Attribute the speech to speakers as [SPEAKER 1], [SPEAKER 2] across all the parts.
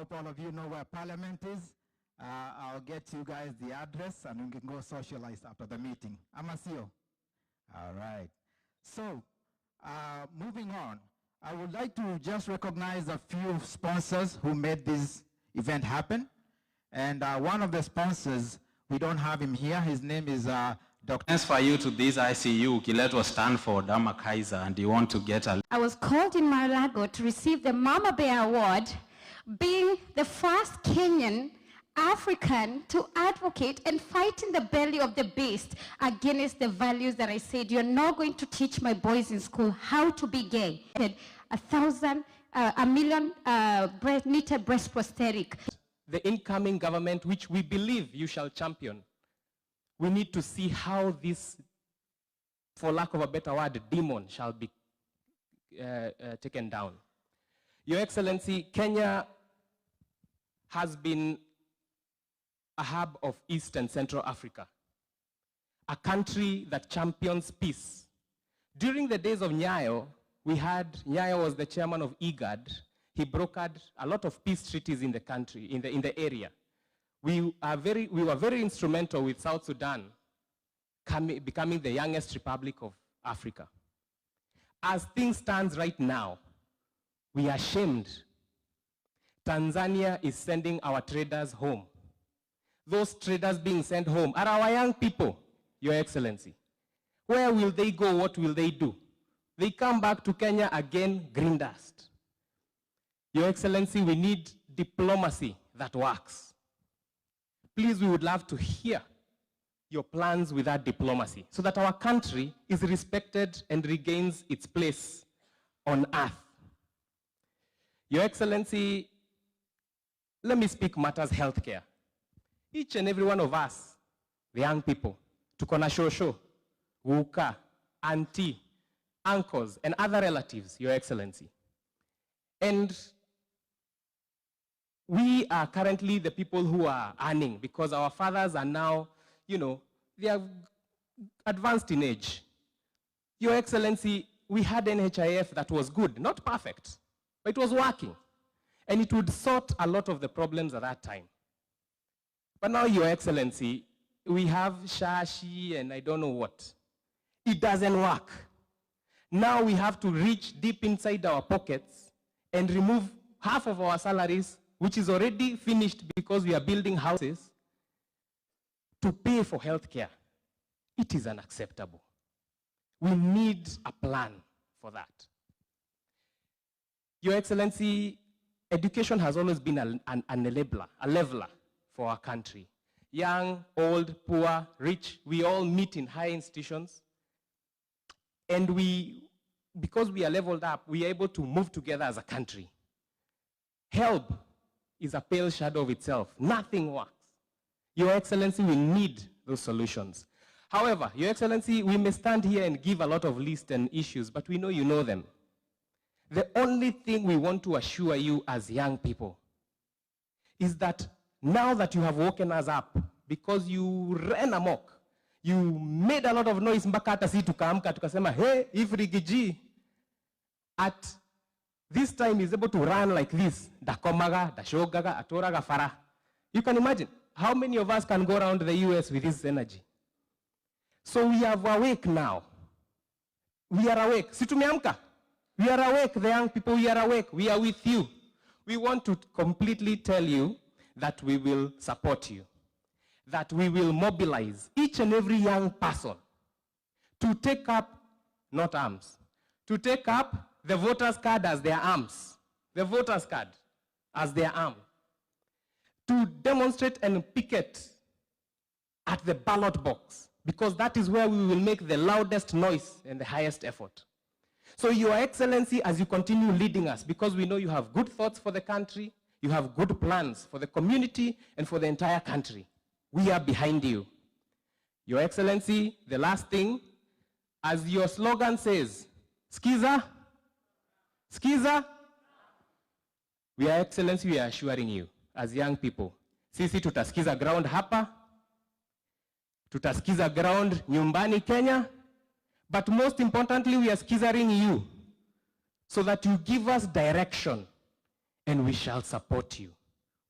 [SPEAKER 1] hope all of you know where Parliament is. I'll get you guys the address and we can go socialize after the meeting. Amasio? All right. So, moving on, I would like to just recognize a few sponsors who made this event happen. And one of the sponsors, we don't have him here. His name is Dr.
[SPEAKER 2] Thanks for you to this ICU, Kileto Stanford, Ama Kaiser, and you want to get a...
[SPEAKER 3] I was called in Mar-a-Lago to receive the Mama Bear Award, being the first Kenyan African to advocate and fight in the belly of the beast against the values that I said, you're not going to teach my boys in school how to be gay. A million knitted breast prosthetic.
[SPEAKER 4] The incoming government, which we believe you shall champion, we need to see how this, for lack of a better word, demon shall be taken down. Your Excellency, Kenya has been a hub of East and Central Africa, a country that champions peace. During the days of Nyayo, Nyayo was the chairman of IGAD. He brokered a lot of peace treaties in the country, in the area. We were very instrumental with South Sudan becoming the youngest republic of Africa. As things stand right now, we are ashamed. Tanzania is sending our traders home. Those traders being sent home are our young people, Your Excellency. Where will they go? What will they do? They come back to Kenya again, green dust. Your Excellency, we need diplomacy that works. Please, we would love to hear your plans with that diplomacy so that our country is respected and regains its place on earth. Your Excellency, let me speak matters healthcare. Each and every one of us, the young people, tukona shosho, wuka, auntie, uncles, and other relatives, Your Excellency. And we are currently the people who are earning because our fathers are now, they are advanced in age. Your Excellency, we had NHIF that was good, not perfect, but it was working. And it would sort a lot of the problems at that time. But now, Your Excellency, we have Shashi and I don't know what. It doesn't work. Now we have to reach deep inside our pockets and remove half of our salaries, which is already finished because we are building houses, to pay for healthcare. It is unacceptable. We need a plan for that. Your Excellency, education has always been a leveler for our country. Young, old, poor, rich, we all meet in high institutions. And because we are leveled up, we are able to move together as a country. Help is a pale shadow of itself. Nothing works. Your Excellency, we need those solutions. However, Your Excellency, we may stand here and give a lot of lists and issues, but we know you know them. The only thing we want to assure you as young people is that now that you have woken us up, because you ran amok, you made a lot of noise, mpaka hata si tukaamka tukasema, hey, if Rigathi at this time is able to run like this, dakomaga, dashogaga, atoraga fara. You can imagine how many of us can go around the US with this energy. So we are awake now. We are awake. Situmeamka. We are awake, the young people, we are awake. We are with you. We want to completely tell you that we will support you, that we will mobilize each and every young person to take up, not arms, to take up the voter's card as their arms, the voter's card as their arm, to demonstrate and picket at the ballot box, because that is where we will make the loudest noise and the highest effort. So Your Excellency, as you continue leading us, because we know you have good thoughts for the country, you have good plans for the community and for the entire country, we are behind you. Your Excellency, the last thing, as your slogan says, Skiza, Skiza, Your Excellency, we are assuring you, as young people, sisi tutaskiza ground hapa, tutaskiza ground nyumbani Kenya, but most importantly, we are skizzering you so that you give us direction and we shall support you.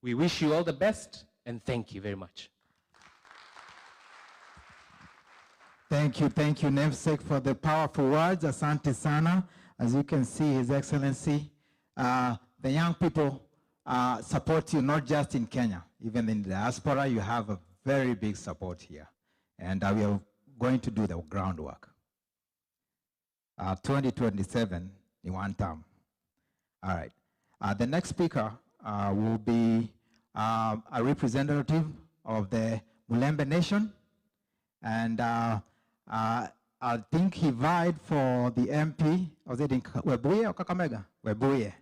[SPEAKER 4] We wish you all the best, and thank you very much.
[SPEAKER 1] Thank you, namesake, for the powerful words. Asante sana. As you can see, His Excellency, the young people support you not just in Kenya, even in the diaspora. You have a very big support here, and we are going to do the groundwork. 2027 in one term. All right. The next speaker will be a representative of the Mulembe Nation, and I think he vied for the MP. Was it in Webuye or Kakamega? Webuye.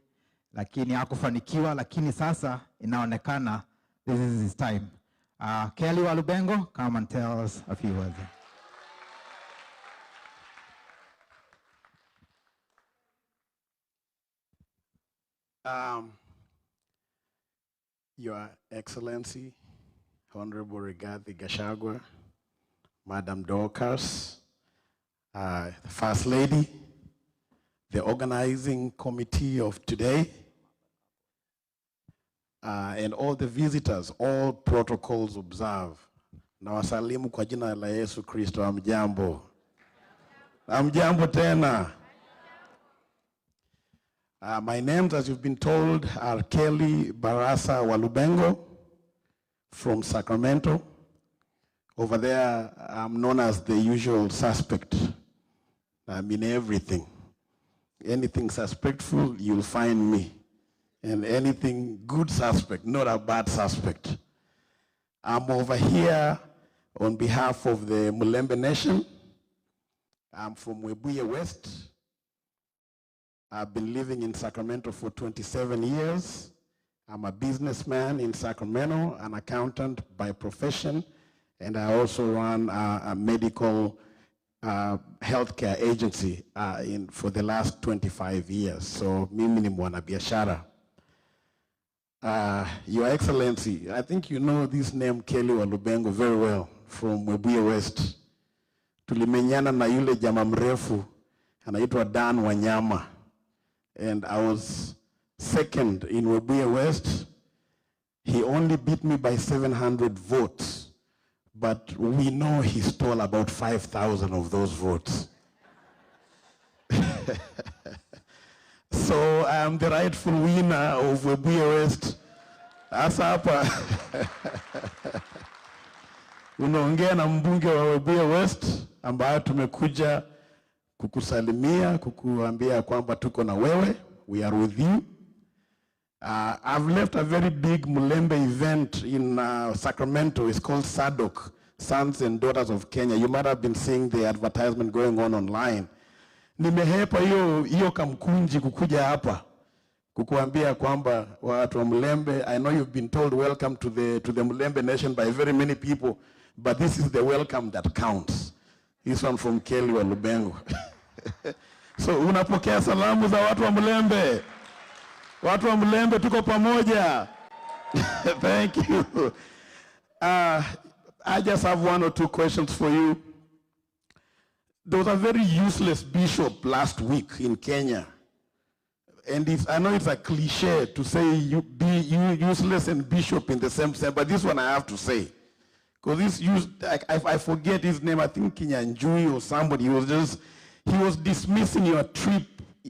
[SPEAKER 1] Lakini hakufanikiwa, lakini sasa inaonekana this is his time. Kelly Walubengo, come and tell us a few words.
[SPEAKER 5] Your Excellency, Honorable Rigathi Gachagua, Madam Dorcas, the First Lady, the organizing committee of today, and all the visitors, all protocols observed. Na wasalimu kwa jina la Yesu Kristo, amjambo. Amjambo tena. My names, as you've been told, are Kelly Barasa Walubengo from Sacramento. Over there, I'm known as the usual suspect. I'm in everything. Anything suspectful, you'll find me. And anything good suspect, not a bad suspect. I'm over here on behalf of the Mulembe Nation. I'm from Webuye West. I've been living in Sacramento for 27 years. I'm a businessman in Sacramento, an accountant by profession, and I also run a medical healthcare agency for the last 25 years. So mimi ni mwanabiashara. Your Excellency, I think you know this name Kelly Walubengo very well from Webuye West. Tulimenyana na yule jamaa mrefu anaitwa Dan Wanyama. And I was second in Webuye West. He only beat me by 700 votes. But we know he stole about 5,000 of those votes. So I'm the rightful winner of Webuye West. Asa hapa. Unaongea na mbunge wa Webuye West ambaye tumekuja kukusalimia, kukuambia kwamba tuko na wewe. We are with you. I've left a very big Mulembe event in Sacramento. It's called SADOK, Sons and Daughters of Kenya. You might have been seeing the advertisement going on online. Nimehepa hiyo kamkunji kukuja hapa kukuambia kwamba watu wa Mulembe, I know you've been told welcome to the Mulembe Nation by very many people, but this is the welcome that counts. This one from Kelly Walubengo. So unapokea salamu za watu wa Mulembe. Watu wa Mulembe tuko pamoja. Thank you. I just have one or two questions for you. There was a very useless bishop last week in Kenya. And I know it's a cliche to say you useless and bishop in the same sense, but this one I have to say. Because I forget his name, I think kenyanYoutuber or somebody, he was dismissing your trip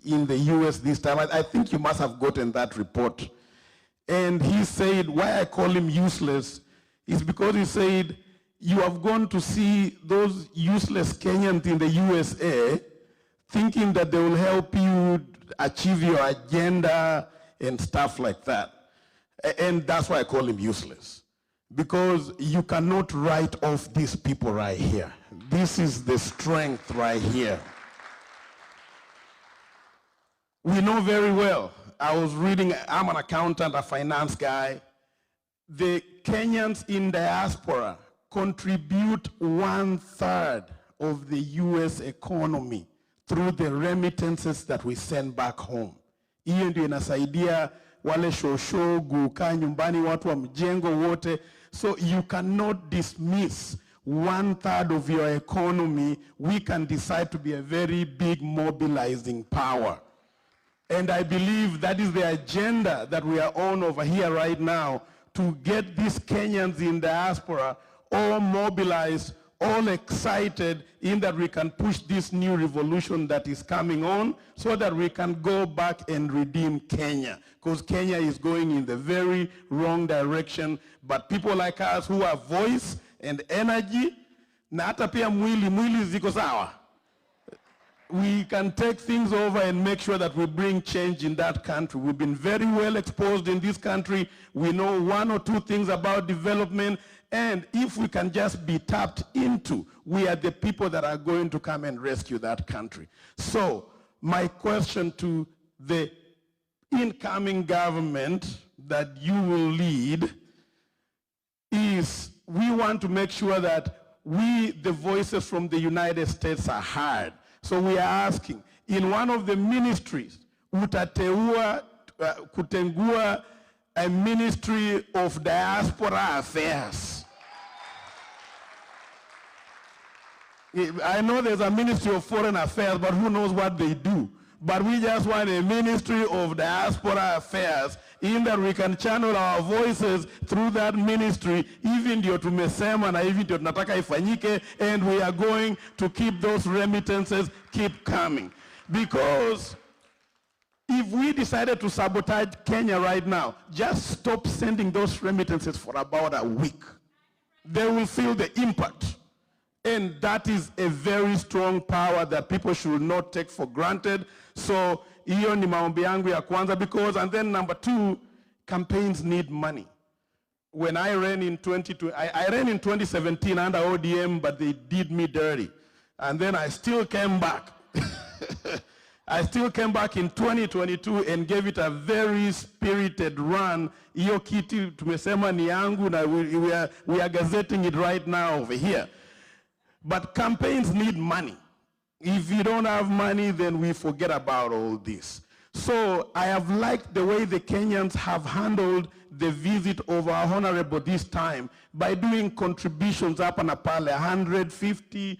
[SPEAKER 5] in the US this time. I think you must have gotten that report. And he said, why I call him useless is because he said, you have gone to see those useless Kenyans in the USA thinking that they will help you achieve your agenda and stuff like that. And that's why I call him useless. Because you cannot write off these people right here. This is the strength right here. We know very well. I was reading, I'm an accountant, a finance guy. The Kenyans in diaspora contribute 1/3 of the US economy through the remittances that we send back home. Hiyo ndio inasaidia wale shosho, gukaa nyumbani, watu wa mjengo wote. So you cannot dismiss 1/3 of your economy. We can decide to be a very big mobilizing power. And I believe that is the agenda that we are on over here right now, to get these Kenyans in diaspora all mobilized, all excited in that we can push this new revolution that is coming on so that we can go back and redeem Kenya. Because Kenya is going in the very wrong direction. But people like us who have voice and energy, na hata pia mwili ziko sawa, we can take things over and make sure that we bring change in that country. We've been very well exposed in this country. We know one or two things about development. And if we can just be tapped into, we are the people that are going to come and rescue that country. So my question to the incoming government that you will lead is, we want to make sure that we, the voices from the United States, are heard. So we are asking, in one of the ministries, kutengua a ministry of diaspora affairs. I know there's a ministry of foreign affairs, but who knows what they do. But we just want a ministry of diaspora affairs in that we can channel our voices through that ministry, even ndio tumesema na even ndio tunataka ifanyike, and we are going to keep those remittances keep coming. Because if we decided to sabotage Kenya right now, just stop sending those remittances for about a week. They will feel the impact. And that is a very strong power that people should not take for granted. So, hiyo ni maombi yangu ya kwanza, because, and then number two, campaigns need money. When I ran in 2017 under ODM, but they did me dirty. And then I still came back. I still came back in 2022 and gave it a very spirited run. Hiyo kiti tumesema ni yangu, na we are gazetting it right now over here. But campaigns need money. If you don't have money, then we forget about all this. So I have liked the way the Kenyans have handled the visit of our honorable this time by doing contributions up and pale, $150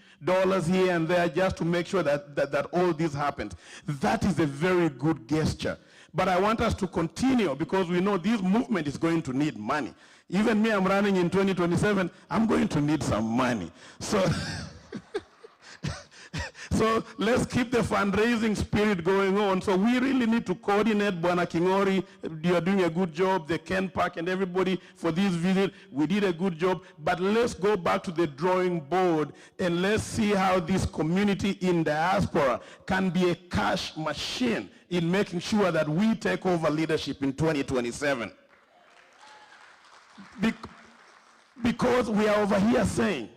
[SPEAKER 5] here and there, just to make sure that all this happens. That is a very good gesture. But I want us to continue, because we know this movement is going to need money. Even me, I'm running in 2027, I'm going to need some money. So, so let's keep the fundraising spirit going on. So we really need to coordinate. Bwana Kingori, you are doing a good job. The Ken Park and everybody for this visit, we did a good job. But let's go back to the drawing board and let's see how this community in diaspora can be a cash machine in making sure that we take over leadership in 2027. Because we are over here saying,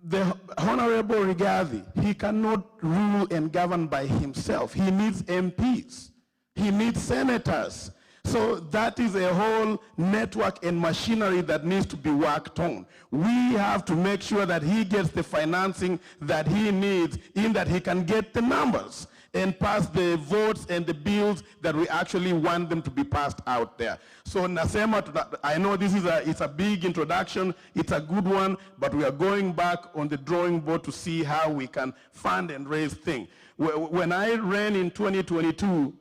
[SPEAKER 5] the Honorable Rigathi, he cannot rule and govern by himself. He needs MPs. He needs senators. So that is a whole network and machinery that needs to be worked on. We have to make sure that he gets the financing that he needs, in that he can get the numbers and pass the votes and the bills that we actually want them to be passed out there. So nasema, I know this is it's a big introduction, it's a good one, but we are going back on the drawing board to see how we can fund and raise things. When I ran in 2022,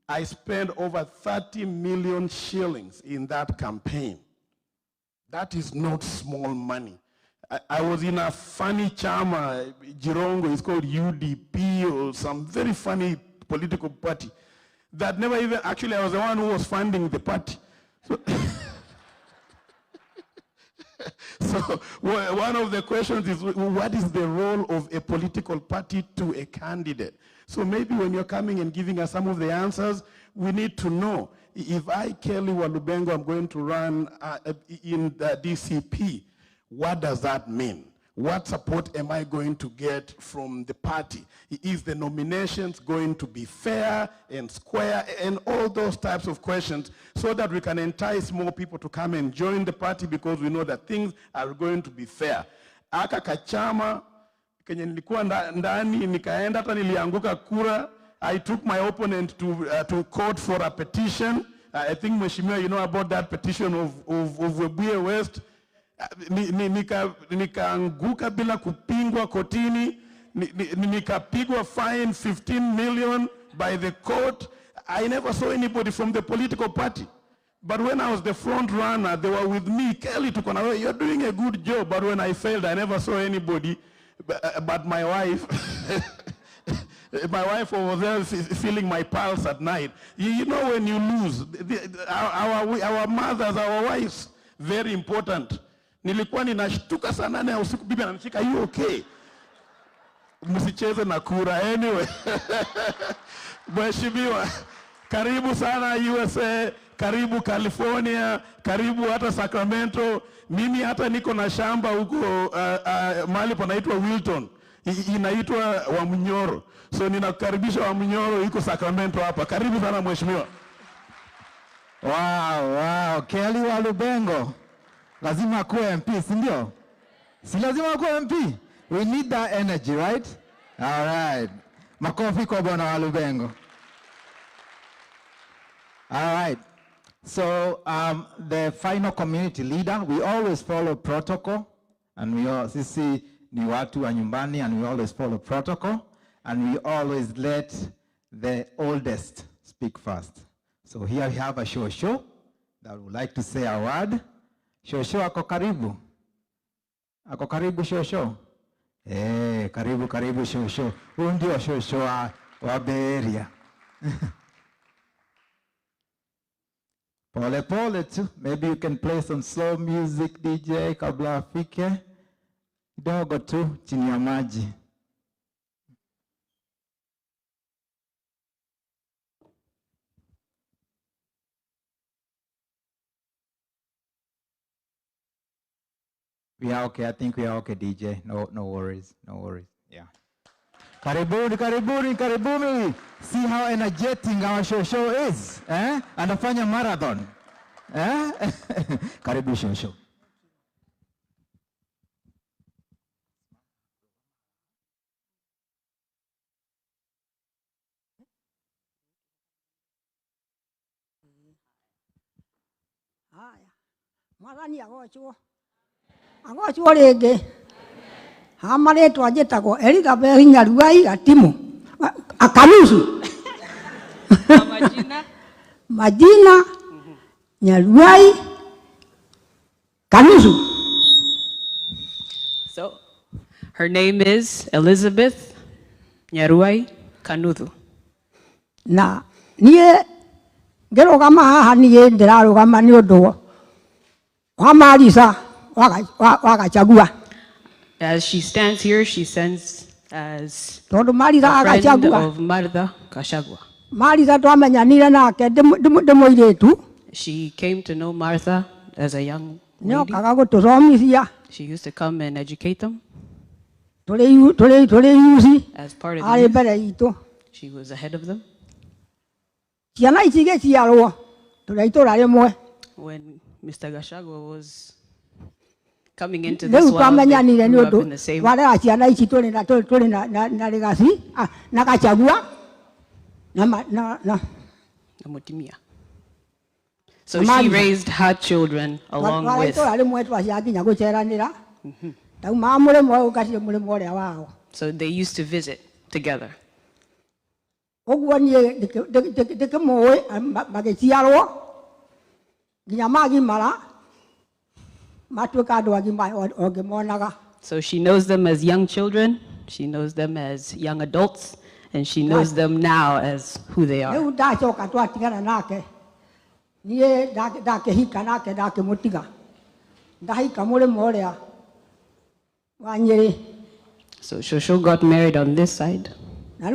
[SPEAKER 5] I spent over 30 million shillings in that campaign. That is not small money. I was in a funny chama, Jirongo, it's called UDP, or some very funny political party that never even, actually I was the one who was funding the party. So, so one of the questions is, what is the role of a political party to a candidate? So maybe when you're coming and giving us some of the answers, we need to know. If I, Kelly Walubengo, I'm going to run in the DCP, what does that mean? What support am I going to get from the party? Is the nominations going to be fair and square, and all those types of questions, so that we can entice more people to come and join the party, because we know that things are going to be fair. Aka kachama, kenye nilikuwa ndani, nikaenda hata nilianguka kura. I took my opponent to court for a petition. I think Mheshimiwa, you know about that petition of Webuye West. Nikaanguka bila kupingwa kotini, nikapigwa fine 15 million by the court. I never saw anybody from the political party. But when I was the front runner, they were with me. Kelly, you're doing a good job. But when I failed, I never saw anybody. But my wife, my wife was there feeling my pulse at night. You know when you lose, our mothers, our wives, very important. Nilikuwa ninashtuka saa 8 ya usiku, bibi ananishika, you okay? Msicheze na kura. Anyway, Mheshimiwa, karibu sana USA, karibu California, karibu hata Sacramento. Mimi hata niko na shamba huko mahali panaitwa Wilton, inaitwa Wamnyoro. So ninakukaribisha Wamnyoro, iko Sacramento hapa. Karibu sana Mheshimiwa.
[SPEAKER 1] Wow, Kelly Walubengo. Lazima kuwe MP, si ndio? Si lazima kuwe MP? We need that energy, right? All right. Makofi kwa Bwana Walubengo. All right. So the final community leader, we always follow protocol, and sisi ni watu wa nyumbani, and we always follow protocol, and we always let the oldest speak first. So here we have a Shosho that would like to say a word. Shosho, ako karibu? Ako karibu Shosho? Karibu Shosho. Huyu ndio Shosho wa Bay Area. Pole tu. Maybe you can play some slow music, DJ, kabla afike. Kidogo tu, chini ya maji. We are okay. I think we are okay, DJ. No worries. Yeah. Karibuni. See how energetic our show is. Anafanya marathon. Karibu show.
[SPEAKER 6] Haya. Mwathani agochwo. Agochwo rĩngĩ. Hamarĩtwa njĩtagwo Elizabeth Nyaruai Gatimu. Akanusu. Majina Nyaruai Kanusu.
[SPEAKER 7] So, her name is Elizabeth Nyaruai Kanuthu.
[SPEAKER 6] Na niĩ ngĩrũgama haha niĩ ndĩrarũgama nĩ ũndũ wa Marisa wa Gachagua.
[SPEAKER 7] As she stands here, she stands as
[SPEAKER 6] tondũ Marisa
[SPEAKER 7] a friend
[SPEAKER 6] Gachagua.
[SPEAKER 7] of Martha Gachagua.
[SPEAKER 6] Marisa twamenyanire nake ndĩmũirĩtu.
[SPEAKER 7] She came to know Martha as a young lady.
[SPEAKER 6] Nĩokaga gũtũthomithia.
[SPEAKER 7] She used to come and educate them.
[SPEAKER 6] Tũrĩ yuci.
[SPEAKER 7] As part of
[SPEAKER 6] arĩ
[SPEAKER 7] the
[SPEAKER 6] mbere itũ.
[SPEAKER 7] she was ahead of them.
[SPEAKER 6] Ciana ici igĩciarwo tũrĩ itũra rĩmwe.
[SPEAKER 7] When Mr. Gachagua was coming into this
[SPEAKER 6] rĩu
[SPEAKER 7] world,
[SPEAKER 6] twamenyanire
[SPEAKER 7] they
[SPEAKER 6] nĩ
[SPEAKER 7] grew up
[SPEAKER 6] ũndũ
[SPEAKER 7] in the same.
[SPEAKER 6] warera ciana ici tũrĩ na Rigathi na Gachagua na
[SPEAKER 7] Mutimia. So she raised her children along with. So they used to visit together. So she knows them as young children, she knows them as young adults, and she knows them now as who they are. So Shosho got married on this side. So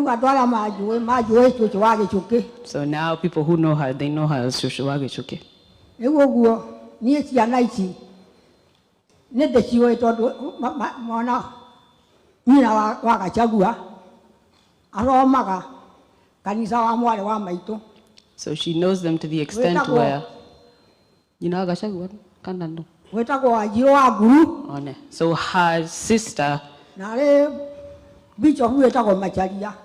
[SPEAKER 7] now people who know her, they know her as Shosho Wagechuke. So she knows them to the extent where, you know, Gachagua, Kanando. So her sister,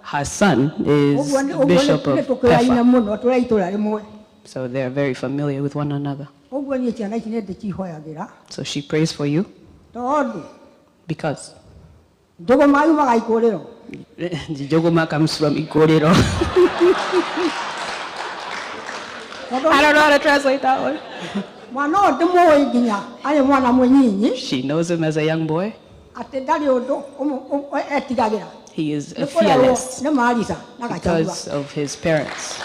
[SPEAKER 7] her son is Bishop of Pefa. So they're very familiar with one another. So she prays for you because Jogoma comes from Ikorero. I don't know how to translate that one. She knows him as a young boy. He is fearless because of his parents.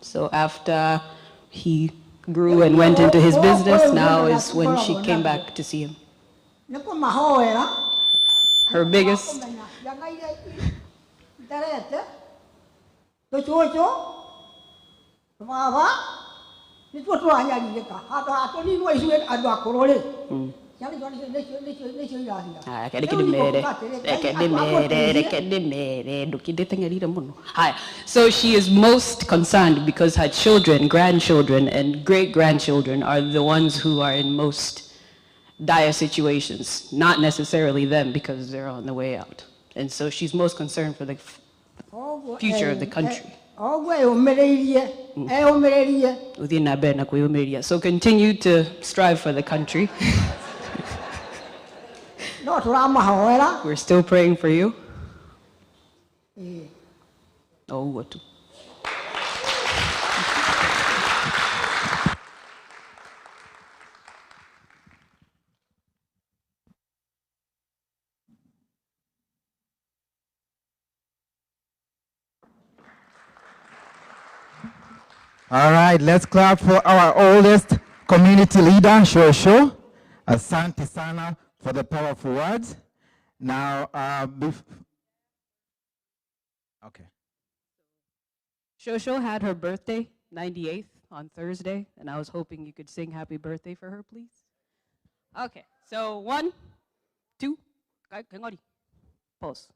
[SPEAKER 7] So after he grew and went into his business, now is when she came back to see him. Her biggest So she is most concerned because her children, grandchildren, and great-grandchildren are the ones who are in most dire situations, not necessarily them because they're on the way out. And so she's most concerned for the future of the country. So continue to strive for the country. We're still praying for you. Oh, what?
[SPEAKER 1] All right, let's clap for our oldest community leader, Shosho. Asante sana for the powerful words. Now, okay.
[SPEAKER 7] Shosho had her birthday, 98th, on Thursday, and I was hoping you could sing happy birthday for her, please. Okay, so 1, 2, pause.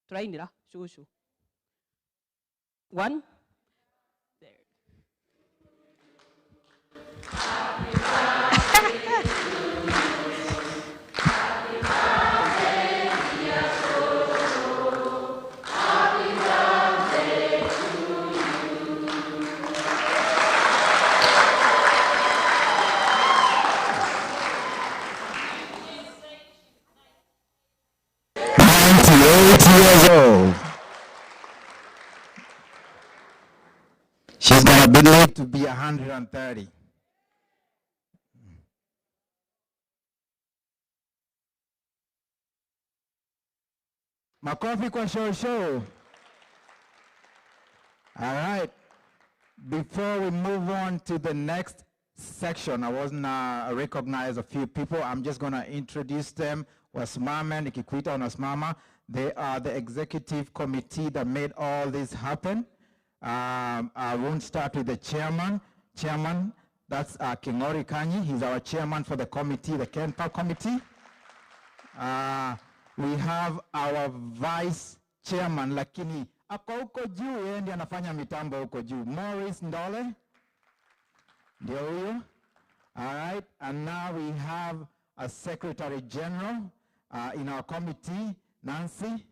[SPEAKER 7] Try nila, Shosho. 1. There. Happy birthday to you. Happy birthday, dear Shosho. Happy birthday to you.
[SPEAKER 1] 98 years old. She's gonna be live to be 130. Makofi kwa Shosho. All right. Before we move on to the next section, I wasn't recognize a few people. I'm just gonna introduce them. Wasimama, nikikuita unasimama. They are the executive committee that made all this happen. I won't start with the chairman. Chairman, that's Kingori Kanyi. He's our chairman for the committee, the Kenpa committee. We have our vice chairman, lakini ako huko juu, yeye ndiye anafanya mitambo huko juu. Morris Ndole. Ndio huyo. All right, and now we have a secretary general in our committee, Nancy.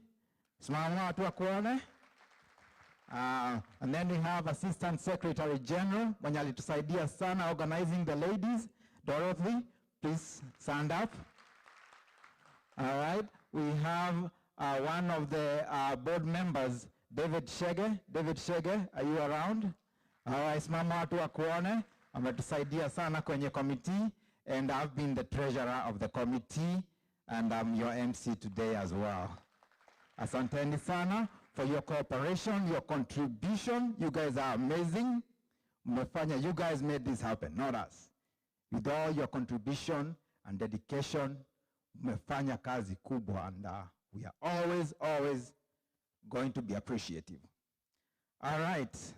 [SPEAKER 1] Simama watu wakuone. And then we have Assistant Secretary General, mwenye alitusaidia sana organizing the ladies. Dorothy, please stand up. All right, we have one of the board members, David Shege. David Shege, are you around? All right, simama watu wakuone. Ametusaidia sana kwenye committee, and I've been the treasurer of the committee, and I'm your MC today as well. Asanteni sana for your cooperation, your contribution. You guys are amazing. You guys made this happen, not us. With all your contribution and dedication, mmefanya kazi kubwa, and we are always going to be appreciative. All right.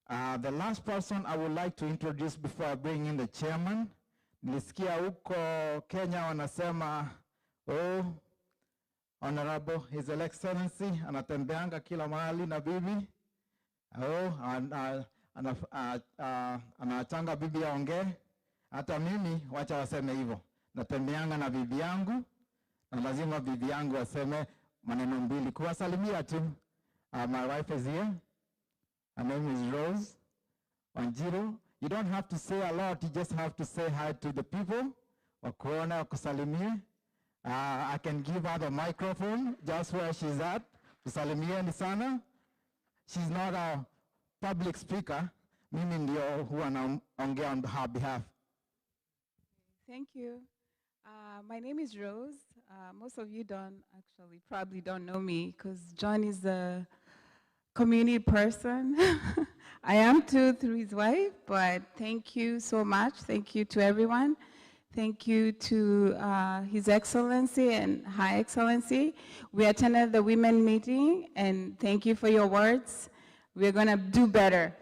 [SPEAKER 1] The last person I would like to introduce before I bring in the chairman. Nilisikia huko Kenya wanasema, Honorable His Excellency anatembeanga kila mahali na bibi. Anachanga bibi aongee. Hata mimi wacha waseme hivyo. Natembeanga na bibi yangu, na lazima bibi yangu aseme maneno mbili. Kuwasalimia tu. My wife is here. Her name is Rose. Wanjiru, you don't have to say a lot, you just have to say hi to the people. Wakuona, wakusalimie. I can give her the microphone just where she's at. Kusalimieni sana. She's not a public speaker. Mimi ndio huwa naongea on her behalf.
[SPEAKER 8] Thank you. My name is Rose. Most of you probably don't know me because John is a community person. I am too through his wife, but thank you so much. Thank you to everyone. Thank you to His Excellency and High Excellency. We attended the women meeting and thank you for your words. We're gonna do better.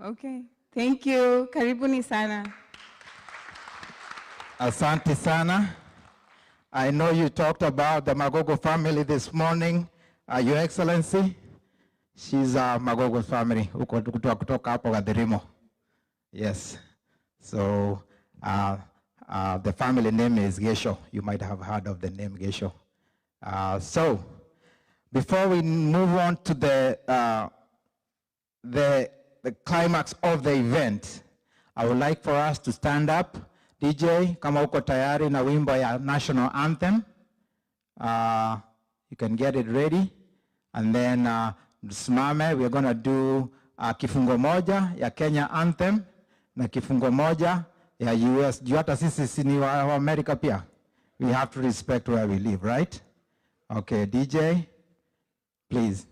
[SPEAKER 8] Okay, thank you. Karibuni sana.
[SPEAKER 1] Asante sana. I know you talked about the Magogo family this morning, Your Excellency. She's a Magogo family, kutoka hapo Gathirimo. Yes. So the family name is Gesho. You might have heard of the name Gesho. So before we move on to the climax of the event, I would like for us to stand up. DJ, kama uko tayari na wimbo ya national anthem, you can get it ready. And then tusimame, we're going to do kifungo moja ya Kenya anthem na kifungo moja ya US. Juu hata sisi ni wa America pia. We have to respect where we live, right? Okay, DJ, please.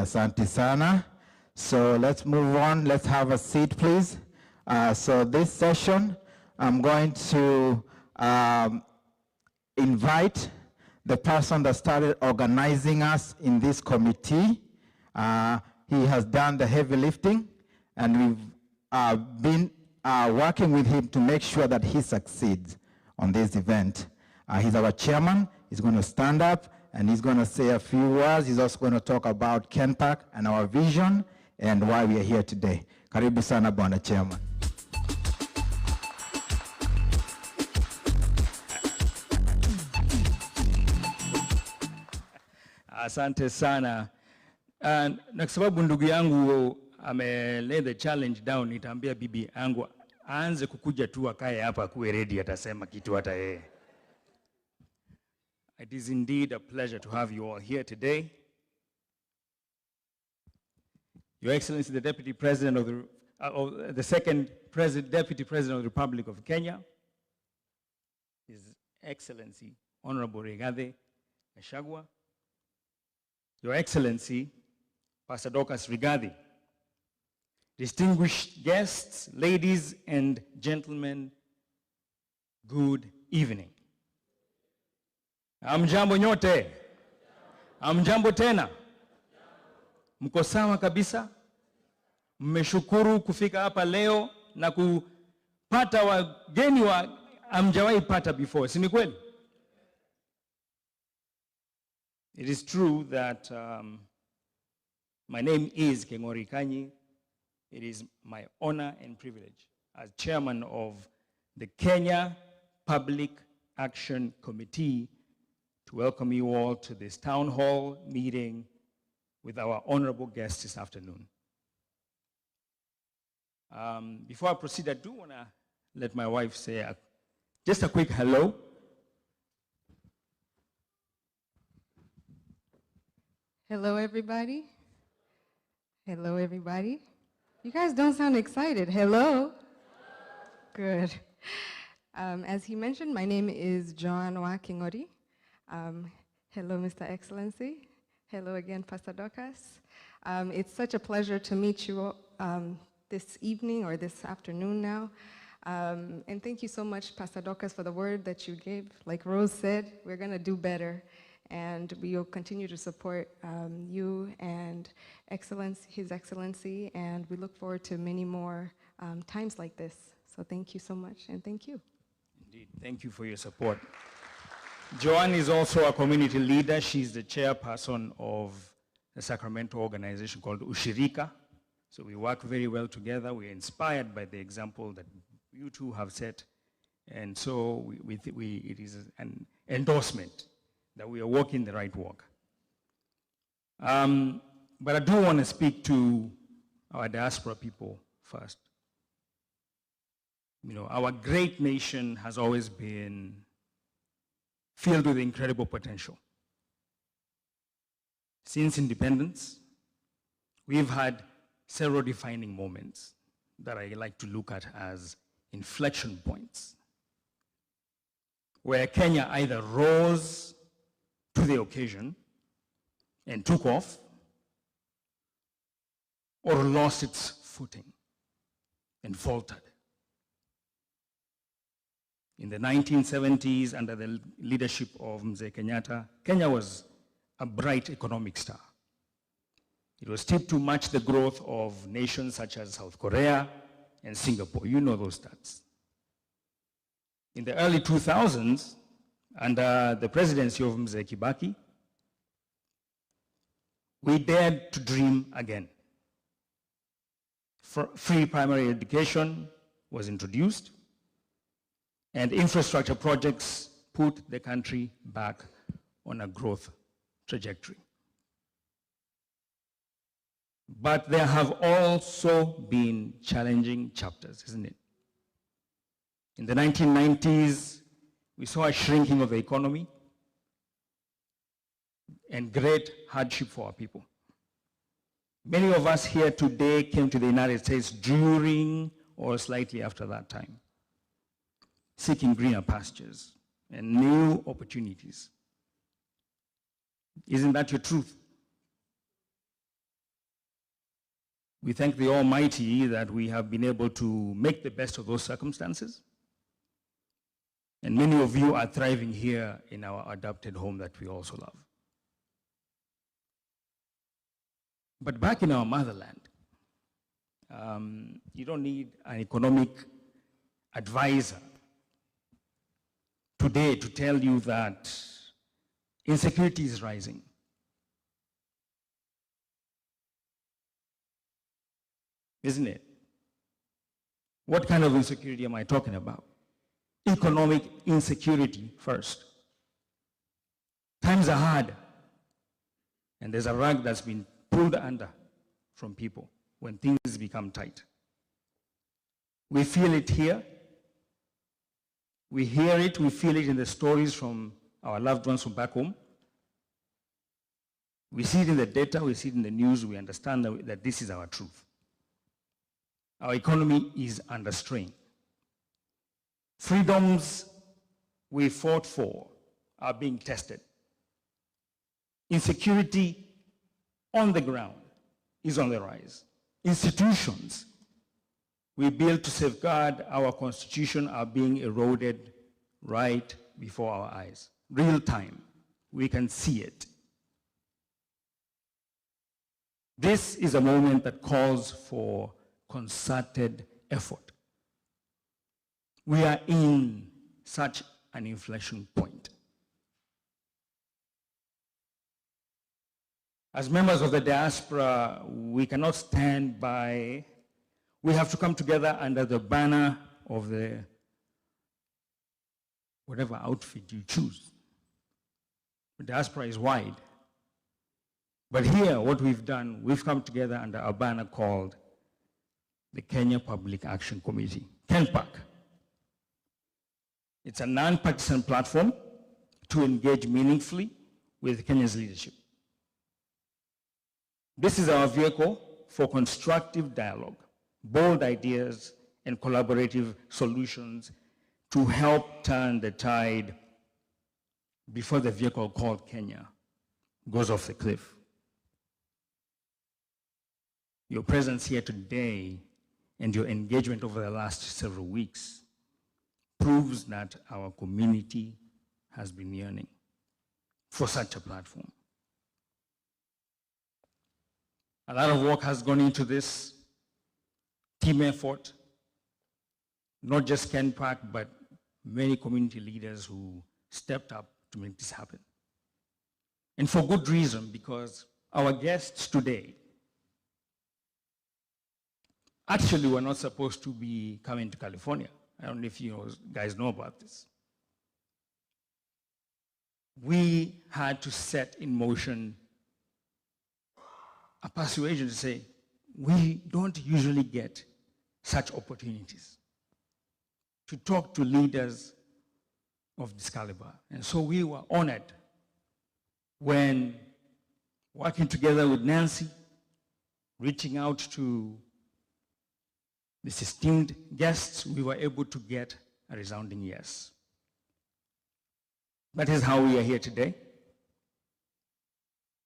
[SPEAKER 1] Asante sana. So let's move on. Let's have a seat, please. So this session, I'm going to invite the person that started organizing us in this committee. He has done the heavy lifting, and we've been working with him to make sure that he succeeds on this event. He's our chairman. He's going to stand up and he's going to say a few words. He's also going to talk about Kenpark and our vision and why we are here today. Karibu sana Bwana Chairman.
[SPEAKER 9] Asante sana. Na kwa sababu ndugu yangu lay the challenge down, nitaambia bibi yangu aanze kukuja tu akae hapa kuwe ready, atasema kitu hata yeye. It is indeed a pleasure to have you all here today. Your Excellency, the Deputy President of the second Deputy President of the Republic of Kenya, His Excellency, Honorable Rigathi Gachagua, Your Excellency, Pastor Dorcas Rigathi, distinguished guests, ladies and gentlemen, good evening. Amjambo nyote. Amjambo tena. Mko sawa kabisa? Mmeshukuru kufika hapa leo na kupata wageni wa amjawahi pata before. Si ni kweli? It is true that my name is Kengori Kanyi. It is my honor and privilege as chairman of the Kenya Public Action Committee to welcome you all to this town hall meeting with our honorable guests this afternoon. Before I proceed, I do want to let my wife say just a quick hello.
[SPEAKER 10] Hello, everybody. Hello, everybody. You guys don't sound excited. Hello. Good. As he mentioned, my name is Joan Kingori. Hello, Mr. Excellency. Hello again, Pastor Dorcas. It's such a pleasure to meet you this evening or this afternoon now. And thank you so much, Pastor Dorcas, for the word that you gave. Like Rose said, we're going to do better. and we will continue to support you and His Excellency, and we look forward to many more times like this. So thank you so much, and thank you.
[SPEAKER 9] Indeed, thank you for your support. Joanne is also a community leader. She's the chairperson of a Sacramento organization called Ushirika. So we work very well together. We are inspired by the example that you two have set. And so it is an endorsement that we are walking the right walk. But I do want to speak to our diaspora people first. You know, our great nation has always been filled with incredible potential. Since independence, we've had several defining moments that I like to look at as inflection points, where Kenya either rose to the occasion and took off, or lost its footing and faltered. In the 1970s, under the leadership of Mzee Kenyatta, Kenya was a bright economic star. It was tipped to match the growth of nations such as South Korea and Singapore. You know those stats. In the early 2000s, under the presidency of Mzee Kibaki, we dared to dream again. Free primary education was introduced, and infrastructure projects put the country back on a growth trajectory. But there have also been challenging chapters, isn't it? In the 1990s, we saw a shrinking of the economy and great hardship for our people. Many of us here today came to the United States during or slightly after that time, seeking greener pastures and new opportunities. Isn't that your truth? We thank the Almighty that we have been able to make the best of those circumstances. And many of you are thriving here in our adopted home that we also love. But back in our motherland, you don't need an economic advisor today to tell you that insecurity is rising. Isn't it? What kind of insecurity am I talking about? Economic insecurity first. Times are hard, and there's a rug that's been pulled under from people when things become tight. We feel it here. We hear it, we feel it in the stories from our loved ones from back home. We see it in the data, we see it in the news, we understand that this is our truth. Our economy is under strain. Freedoms we fought for are being tested. Insecurity on the ground is on the rise. Institutions we built to safeguard our Constitution are being eroded right before our eyes. Real time, we can see it. This is a moment that calls for concerted effort. We are in such an inflection point. As members of the diaspora, we cannot stand by. We have to come together under the banner of the whatever outfit you choose. The diaspora is wide. But here, what we've done, we've come together under a banner called the Kenya Public Action Committee, KenPAC. It's a non-partisan platform to engage meaningfully with Kenya's leadership. This is our vehicle for constructive dialogue, bold ideas, and collaborative solutions to help turn the tide before the vehicle called Kenya goes off the cliff. Your presence here today and your engagement over the last several weeks proves that our community has been yearning. for such a platform. A lot of work has gone into this team effort, not just Ken Park, but many community leaders who stepped up to make this happen. And for good reason, because our guests today actually were not supposed to be coming to California. I don't know if you guys know about this. We had to set in motion a persuasion to say, we don't usually get such opportunities to talk to leaders of this caliber. And so we were honored when, working together with Nancy, reaching out to these esteemed guests, we were able to get a resounding yes. That is how we are here today.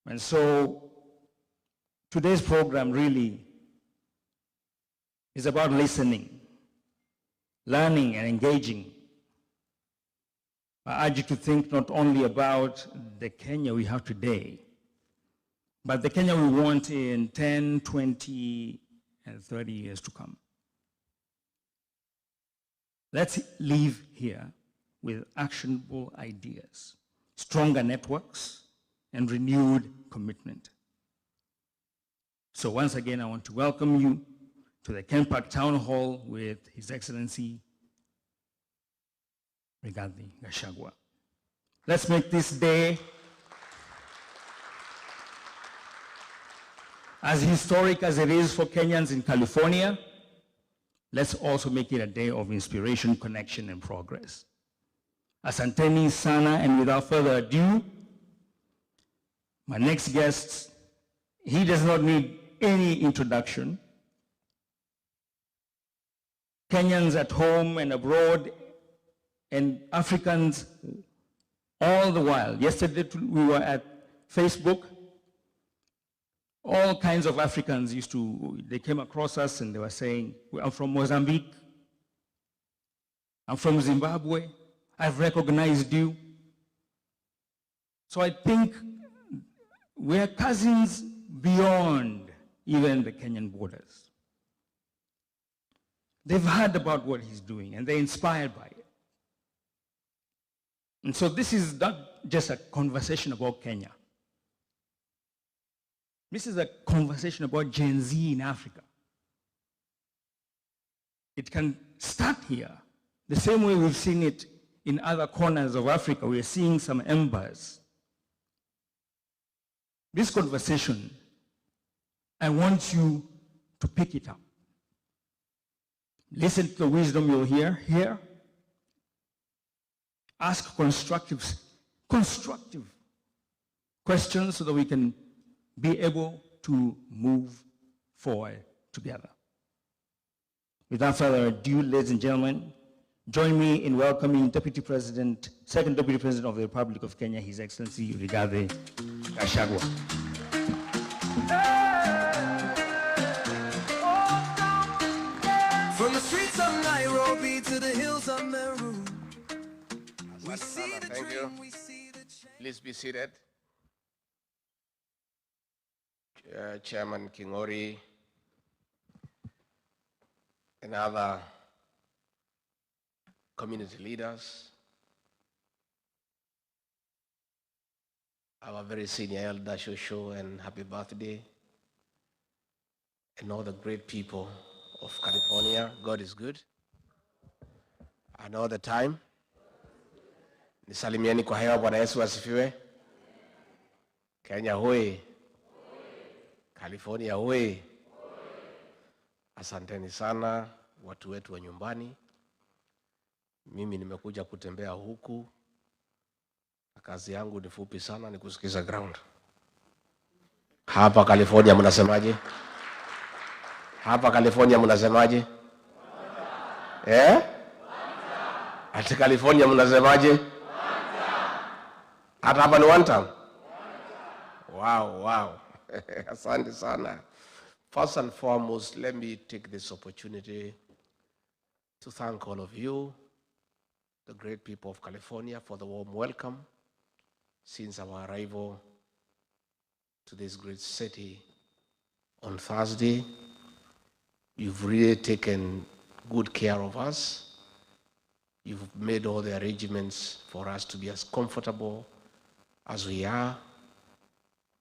[SPEAKER 9] And so today's program really is about listening, learning, and engaging. I urge you to think not only about the Kenya we have today, but the Kenya we want in 10, 20, and 30 years to come. Let's leave here with actionable ideas, stronger networks, and renewed commitment. So once again, I want to welcome you to the Ken Park Town Hall with His Excellency Rigathi Gachagua. Let's make this day as historic as it is for Kenyans in California. Let's also make it a day of inspiration, connection, and progress. Asanteni sana, and without further ado, my next guest, he does not need any introduction. Kenyans at home and abroad, and Africans all the while. Yesterday we were at Facebook. All kinds of Africans they came across us and they were saying, I'm from Mozambique, I'm from Zimbabwe, I've recognized you. So I think we're cousins beyond even the Kenyan borders. They've heard about what he's doing and they're inspired by it. And so this is not just a conversation about Kenya. This is a conversation about Gen Z in Africa. It can start here, the same way we've seen it in other corners of Africa. We're seeing some embers. This conversation, I want you to pick it up. Listen to the wisdom you'll hear here. Ask constructive questions so that we can be able to move forward together. Without further ado, ladies and gentlemen, join me in welcoming Second Deputy President of the Republic of Kenya, His Excellency Rigathi Gachagua.
[SPEAKER 11] From the streets of Nairobi to the hills of Meru, we see the dream, we see the change.
[SPEAKER 12] Please be seated. Chairman Kingori and other community leaders, our very senior elder Shosho, and happy birthday, and all the great people of California. God is good. And all the time. Nisalimieni kwa hewa. Bwana Yesu asifiwe. Kenya hoi. California hoi. Asanteni sana watu wetu wa nyumbani. Mimi nimekuja kutembea huku. Kazi yangu ni fupi sana, ni kusikiza ground. Hapa California mnasemaje? Hapa California mnasemaje? Ati California mnasemaje? Hata hapa ni one time? Wow. Asante sana. First and foremost, let me take this opportunity to thank all of you, the great people of California, for the warm welcome. since our arrival to this great city on Thursday. You've really taken good care of us. You've made all the arrangements for us to be as comfortable as we are,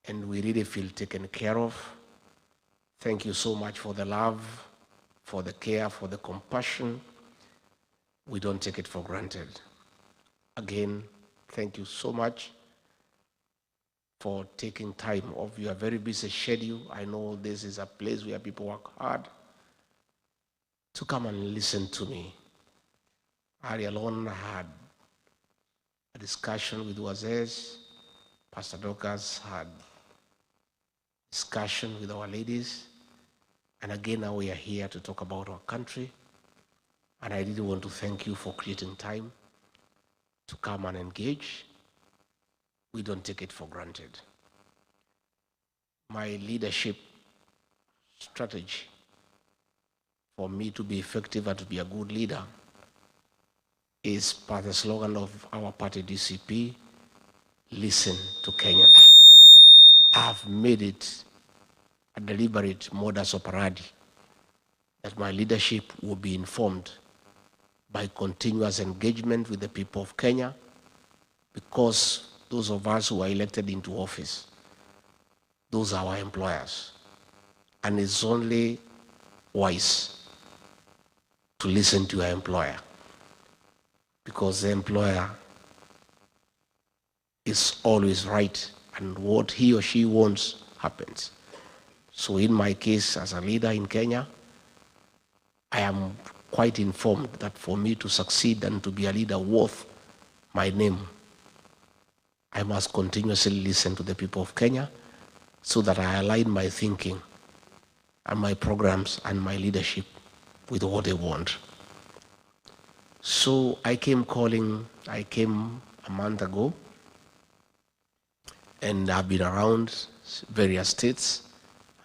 [SPEAKER 12] and we really feel taken care of. Thank you so much for the love, for the care, for the compassion. We don't take it for granted. Again, thank you so much for taking time off your very busy schedule. I know this is a place where people work hard to come and listen to me. I alone had a discussion with Wazes. Pastor Dorcas had discussion with our ladies. And again, now we are here to talk about our country. And I really want to thank you for creating time to come and engage. We don't take it for granted. My leadership strategy for me to be effective and to be a good leader is part of the slogan of our party, DCP, listen to Kenyans. I've made it a deliberate modus operandi that my leadership will be informed by continuous engagement with the people of Kenya, because those of us who are elected into office, those are our employers. And it's only wise to listen to your employer, because the employer is always right, and what he or she wants happens. So in my case, as a leader in Kenya, I am quite informed that for me to succeed and to be a leader worth my name, I must continuously listen to the people of Kenya so that I align my thinking and my programs and my leadership with what they want. So I came a month ago, and I've been around various states,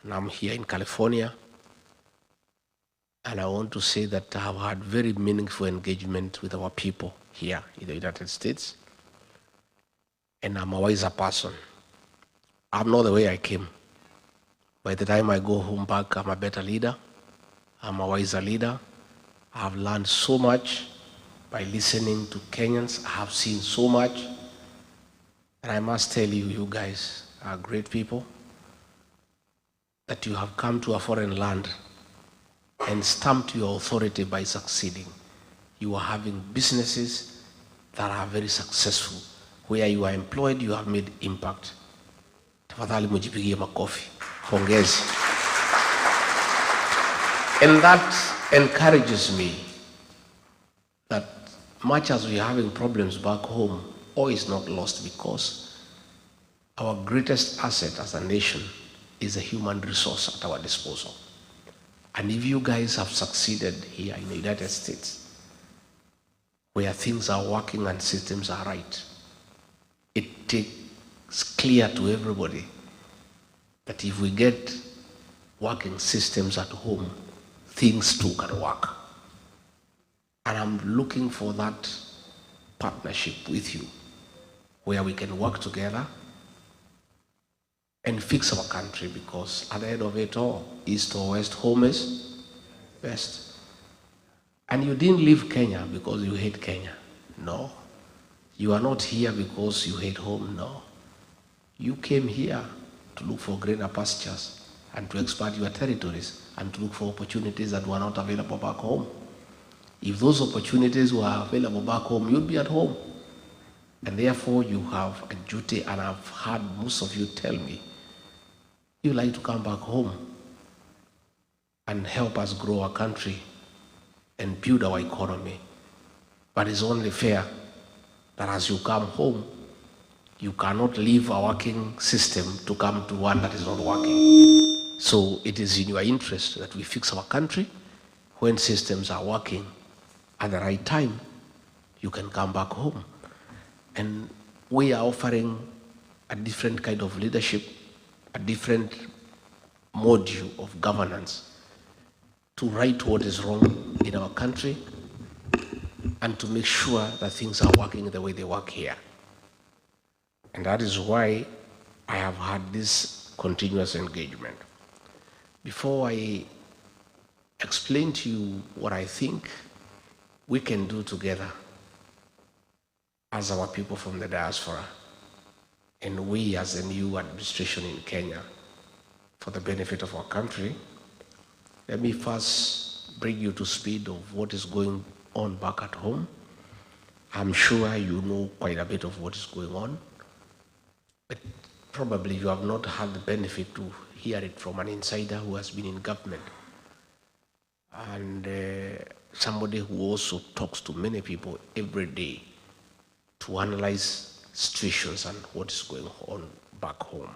[SPEAKER 12] and I'm here in California. And I want to say that I've had very meaningful engagement with our people here in the United States. And I'm a wiser person. I'm not the way I came. By the time I go home back, I'm a better leader. I'm a wiser leader. I've learned so much by listening to Kenyans. I have seen so much. And I must tell you, you guys are great people, that you have come to a foreign land and stamped your authority by succeeding. You are having businesses that are very successful. Where you are employed, you have made impact. Tafadhali mujipigie makofi. Pongezi. And that encourages me that much as we are having problems back home, all is not lost, because our greatest asset as a nation is a human resource at our disposal. And if you guys have succeeded here in the United States, where things are working and systems are right, it takes clear to everybody that if we get working systems at home, things too can work. And I'm looking for that partnership with you, where we can work together and fix our country, because at the end of it all, east or west, home is best. And you didn't leave Kenya because you hate Kenya. No. You are not here because you hate home. No. You came here to look for greener pastures and to expand your territories and to look for opportunities that were not available back home. If those opportunities were available back home, you'd be at home. And therefore, you have a duty, and I've heard most of you tell me, you like to come back home and help us grow our country and build our economy. But it's only fair that as you come home, you cannot leave a working system to come to one that is not working. So it is in your interest that we fix our country. When systems are working at the right time, you can come back home. And we are offering a different kind of leadership, a different module of governance to right what is wrong in our country and to make sure that things are working the way they work here. And that is why I have had this continuous engagement. Before I explain to you what I think we can do together as our people from the diaspora, and we as a new administration in Kenya for the benefit of our country, let me first bring you to speed of what is going on back at home. I'm sure you know quite a bit of what is going on, but probably you have not had the benefit to hear it from an insider who has been in government, and somebody who also talks to many people every day to analyze situations and what is going on back home.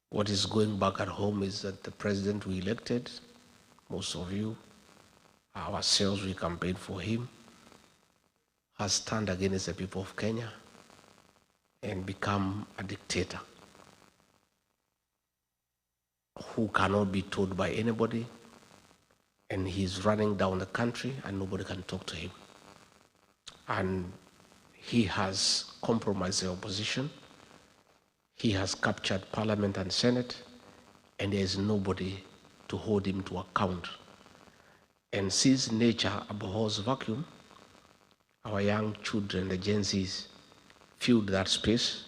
[SPEAKER 12] What is going back at home is that the president we elected, most of you, ourselves, we campaigned for him, has turned against the people of Kenya and become a dictator who cannot be told by anybody, and he's running down the country and nobody can talk to him. And he has compromised the opposition. He has captured Parliament and Senate, and there is nobody to hold him to account. And since nature abhors vacuum, our young children, the Gen Zs, filled that space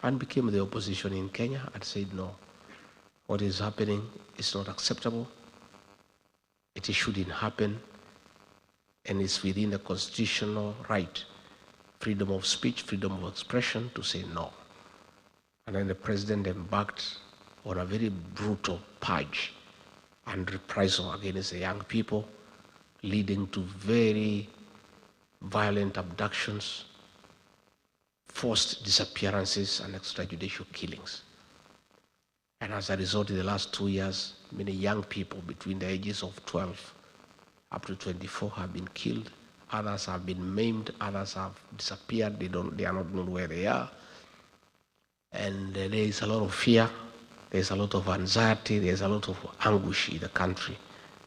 [SPEAKER 12] and became the opposition in Kenya and said, no, what is happening is not acceptable. It shouldn't happen, and it's within the constitutional right, freedom of speech, freedom of expression, to say no. And then the president embarked on a very brutal purge and reprisal against the young people, leading to very violent abductions, forced disappearances, and extrajudicial killings. And as a result, in the last 2 years, many young people between the ages of 12 up to 24 have been killed. Others have been maimed. Others have disappeared. They are not known where they are. And there is a lot of fear. There's a lot of anxiety. There's a lot of anguish in the country.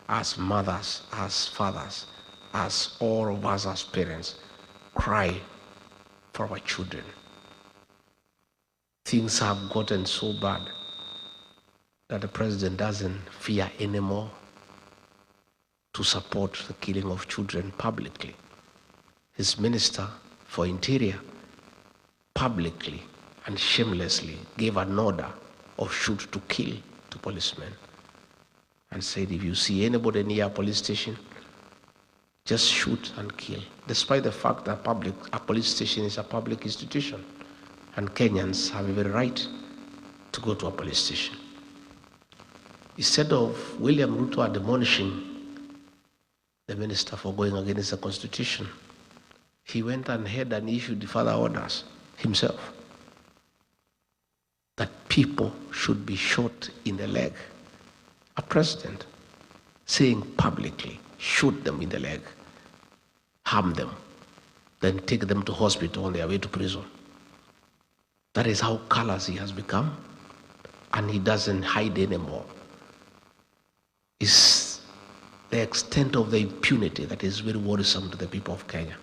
[SPEAKER 12] As mothers, as fathers, as all of us as parents, cry for our children. Things have gotten so bad that the president doesn't fear anymore to support the killing of children publicly. His minister for Interior publicly and shamelessly gave an order of shoot to kill to policemen and said, if you see anybody near a police station, just shoot and kill, despite the fact that a police station is a public institution and Kenyans have every right to go to a police station. Instead of William Ruto admonishing the minister for going against the constitution, he went ahead and issued further orders himself that people should be shot in the leg. A president saying publicly, shoot them in the leg, harm them, then take them to hospital on their way to prison. That is how callous he has become, and he doesn't hide anymore. It's the extent of the impunity that is very worrisome to the people of Kenya.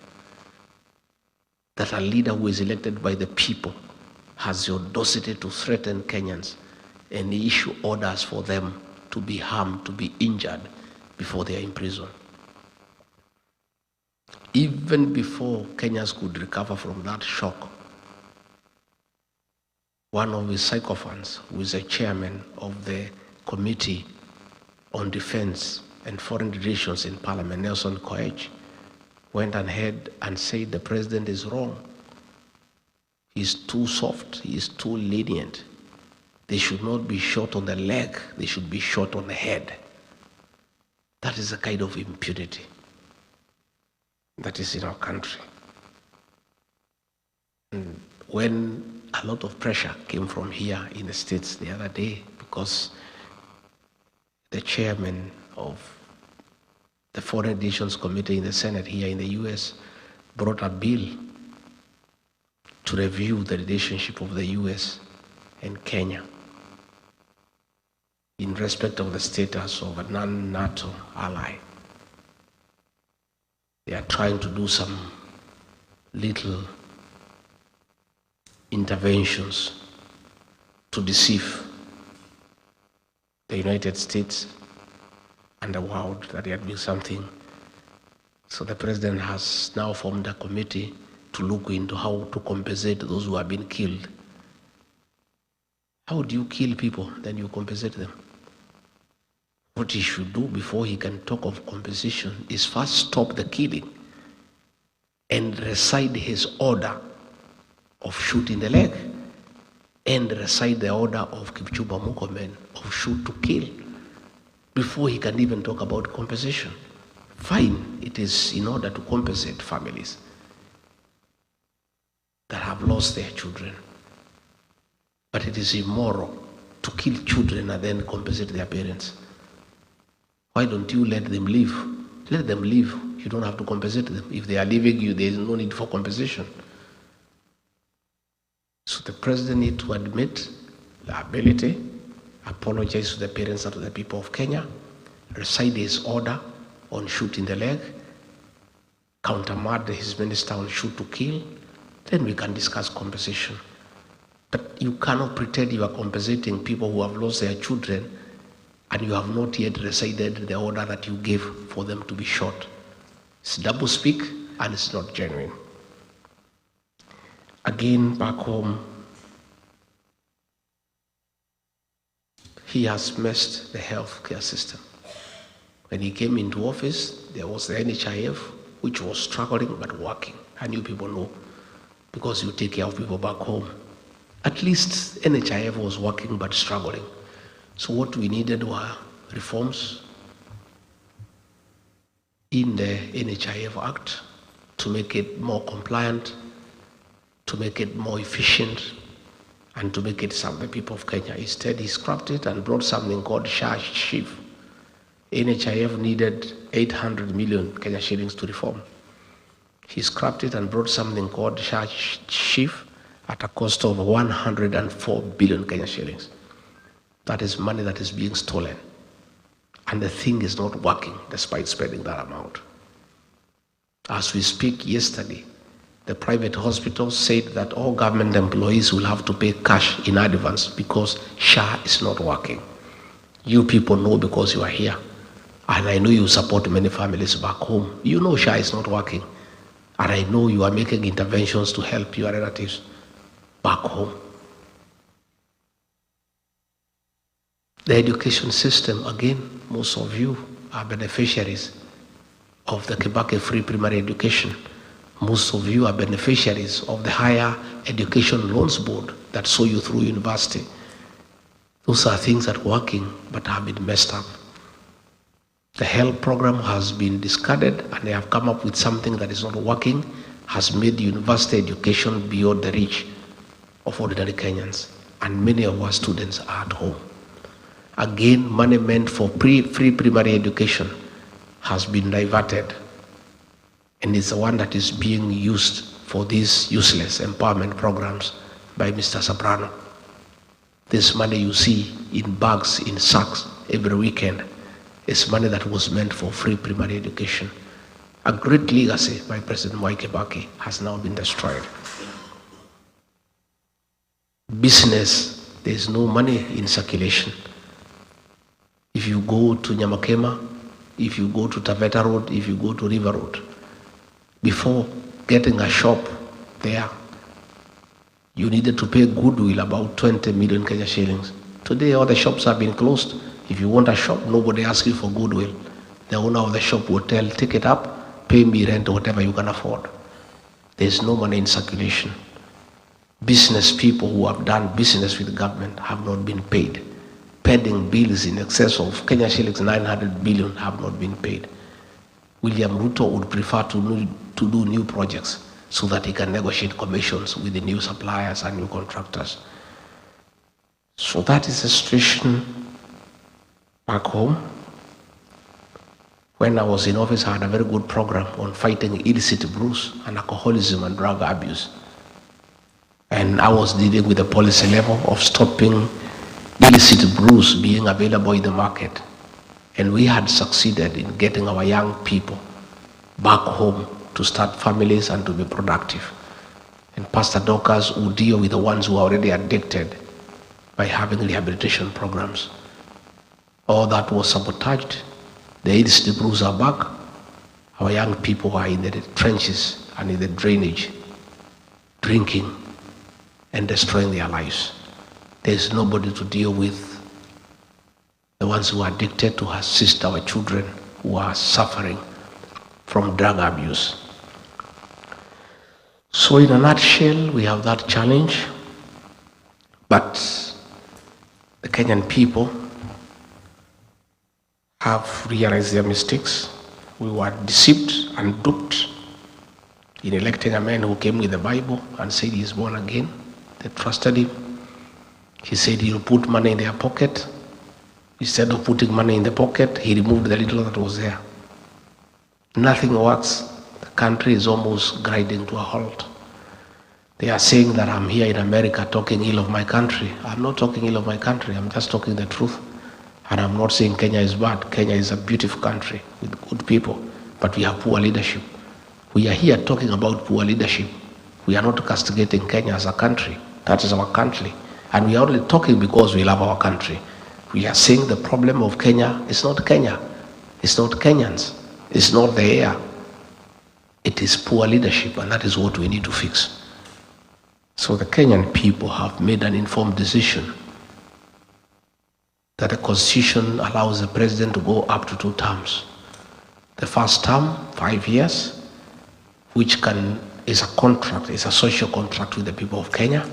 [SPEAKER 12] That a leader who is elected by the people has the audacity to threaten Kenyans and issue orders for them to be harmed, to be injured before they are in prison. Even before Kenyans could recover from that shock, one of his sycophants, who is a chairman of the Committee on Defense and Foreign Relations in Parliament, Nelson Koech, went ahead and said the president is wrong. He's too soft, he is too lenient. They should not be shot on the leg, they should be shot on the head. That is the kind of impunity that is in our country. And when a lot of pressure came from here in the States the other day, because the chairman of the Foreign Relations Committee in the Senate here in the US brought a bill to review the relationship of the US and Kenya in respect of the status of a non-NATO ally. They are trying to do some little interventions to deceive the United States and the world that there had been something. So the president has now formed a committee to look into how to compensate those who have been killed. How do you kill people, then you compensate them? What he should do before he can talk of compensation is first stop the killing and recite his order of shooting the leg and recite the order of Kipchumba Murkomen of shoot to kill before he can even talk about compensation. Fine, it is in order to compensate families that have lost their children. But it is immoral to kill children and then compensate their parents. Why don't you let them live? Let them live. You don't have to compensate them. If they are leaving you, there is no need for compensation. So the president needs to admit liability, apologize to the parents and to the people of Kenya, recite his order on shooting the leg, countermand his minister on shoot to kill, then we can discuss compensation. But you cannot pretend you are compensating people who have lost their children and you have not yet recited the order that you gave for them to be shot. It's double speak and it's not genuine. Again, back home, he has messed the healthcare system. When he came into office, there was the NHIF, which was struggling but working. And you people know, because you take care of people back home. At least NHIF was working but struggling. So what we needed were reforms in the NHIF Act to make it more compliant, to make it more efficient, and to make it serve the people of Kenya. Instead, he scrapped it and brought something called SHIF. NHIF needed 800 million Kenya shillings to reform. He scrapped it and brought something called SHIF at a cost of 104 billion Kenya shillings. That is money that is being stolen. And the thing is not working despite spending that amount. As we speak yesterday, the private hospitals said that all government employees will have to pay cash in advance because SHA is not working. You people know because you are here. And I know you support many families back home. You know SHA is not working. And I know you are making interventions to help your relatives back home. The education system, again, most of you are beneficiaries of the Kibaki free primary education. Most of you are beneficiaries of the Higher Education Loans Board that saw you through university. Those are things that are working but have been messed up. The health program has been discarded and they have come up with something that is not working, has made university education beyond the reach of ordinary Kenyans. And many of our students are at home. Again, money meant for free primary education has been diverted and is the one that is being used for these useless empowerment programs by Mr. Soprano. This money you see in bags, in sacks every weekend is money that was meant for free primary education. A great legacy by President Mwai Kibaki has now been destroyed. Business, there is no money in circulation. If you go to Nyamakema, if you go to Taveta Road, if you go to River Road, before getting a shop there, you needed to pay goodwill about 20 million Kenya shillings. Today, all the shops have been closed. If you want a shop, nobody asks you for goodwill. The owner of the shop will tell, take it up, pay me rent or whatever you can afford. There's no money in circulation. Business people who have done business with the government have not been paid. Pending bills in excess of Kenya shillings 900 billion have not been paid. William Ruto would prefer to do new projects so that he can negotiate commissions with the new suppliers and new contractors. So that is the situation back home. When I was in office, I had a very good program on fighting illicit brews and alcoholism and drug abuse. And I was dealing with the policy level of stopping illicit brews being available in the market. And we had succeeded in getting our young people back home to start families and to be productive. and pastor doctors who deal with the ones who are already addicted by having rehabilitation programs. All that was sabotaged. The AIDS brews are back. Our young people are in the trenches and in the drainage, drinking and destroying their lives. There's nobody to deal with the ones who are addicted, to assist our children who are suffering from drug abuse. So in a nutshell, we have that challenge, but the Kenyan people have realized their mistakes. We were deceived and duped in electing a man who came with the Bible and said he is born again. They trusted him. He said he'll put money in their pocket. Instead of putting money in the pocket, he removed the little that was there. Nothing works. The country is almost grinding to a halt. They are saying that I'm here in America talking ill of my country. I'm not talking ill of my country. I'm just talking the truth. And I'm not saying Kenya is bad. Kenya is a beautiful country with good people, but we have poor leadership. We are here talking about poor leadership. We are not castigating Kenya as a country. That is our country. And we are only talking because we love our country. We are saying the problem of Kenya is not Kenya. It's not Kenyans. It's not the air. It is poor leadership, and that is what we need to fix. So the Kenyan people have made an informed decision that the Constitution allows the president to go up to 2 terms. The first term, 5 years, which is a contract, is a social contract with the people of Kenya,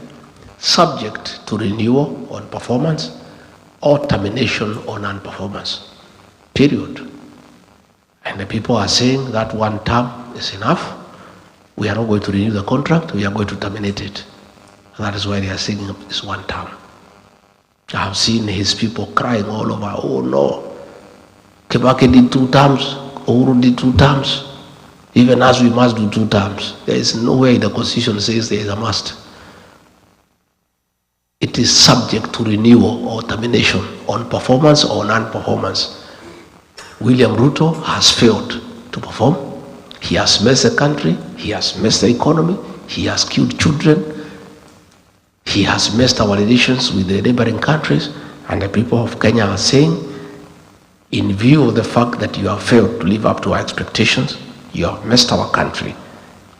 [SPEAKER 12] subject to renewal on performance or termination on non-performance, period. And the people are saying that 1 term is enough. We are not going to renew the contract, we are going to terminate it. And that is why they are saying this 1 term. I have seen his people crying all over, oh no, Kibaki did 2 terms, Uhuru did 2 terms, even as we must do 2 terms. There is nowhere in the Constitution says there is a must. It is subject to renewal or termination on performance or non-performance. William Ruto has failed to perform. He has messed the country, he has messed the economy, he has killed children, he has messed our relations with the neighboring countries, and the people of Kenya are saying, in view of the fact that you have failed to live up to our expectations, you have messed our country,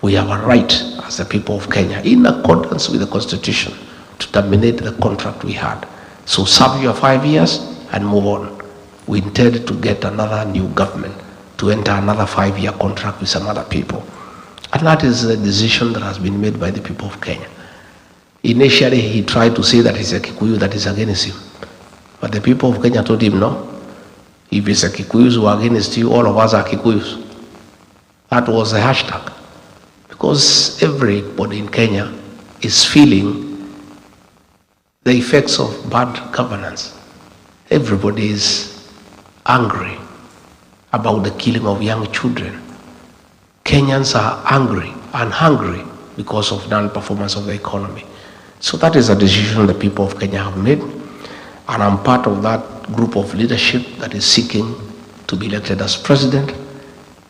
[SPEAKER 12] we have a right as the people of Kenya, in accordance with the Constitution, to terminate the contract we had. So serve your 5 years and move on. We intend to get another new government to enter another 5-year contract with some other people. And that is the decision that has been made by the people of Kenya. Initially, he tried to say that it's a Kikuyu that is against him. But the people of Kenya told him, no. If it's a Kikuyus who are against you, all of us are Kikuyus. That was the hashtag. Because everybody in Kenya is feeling the effects of bad governance. Everybody is angry about the killing of young children. Kenyans are angry and hungry because of non-performance of the economy. So that is a decision the people of Kenya have made, and I'm part of that group of leadership that is seeking to be elected as president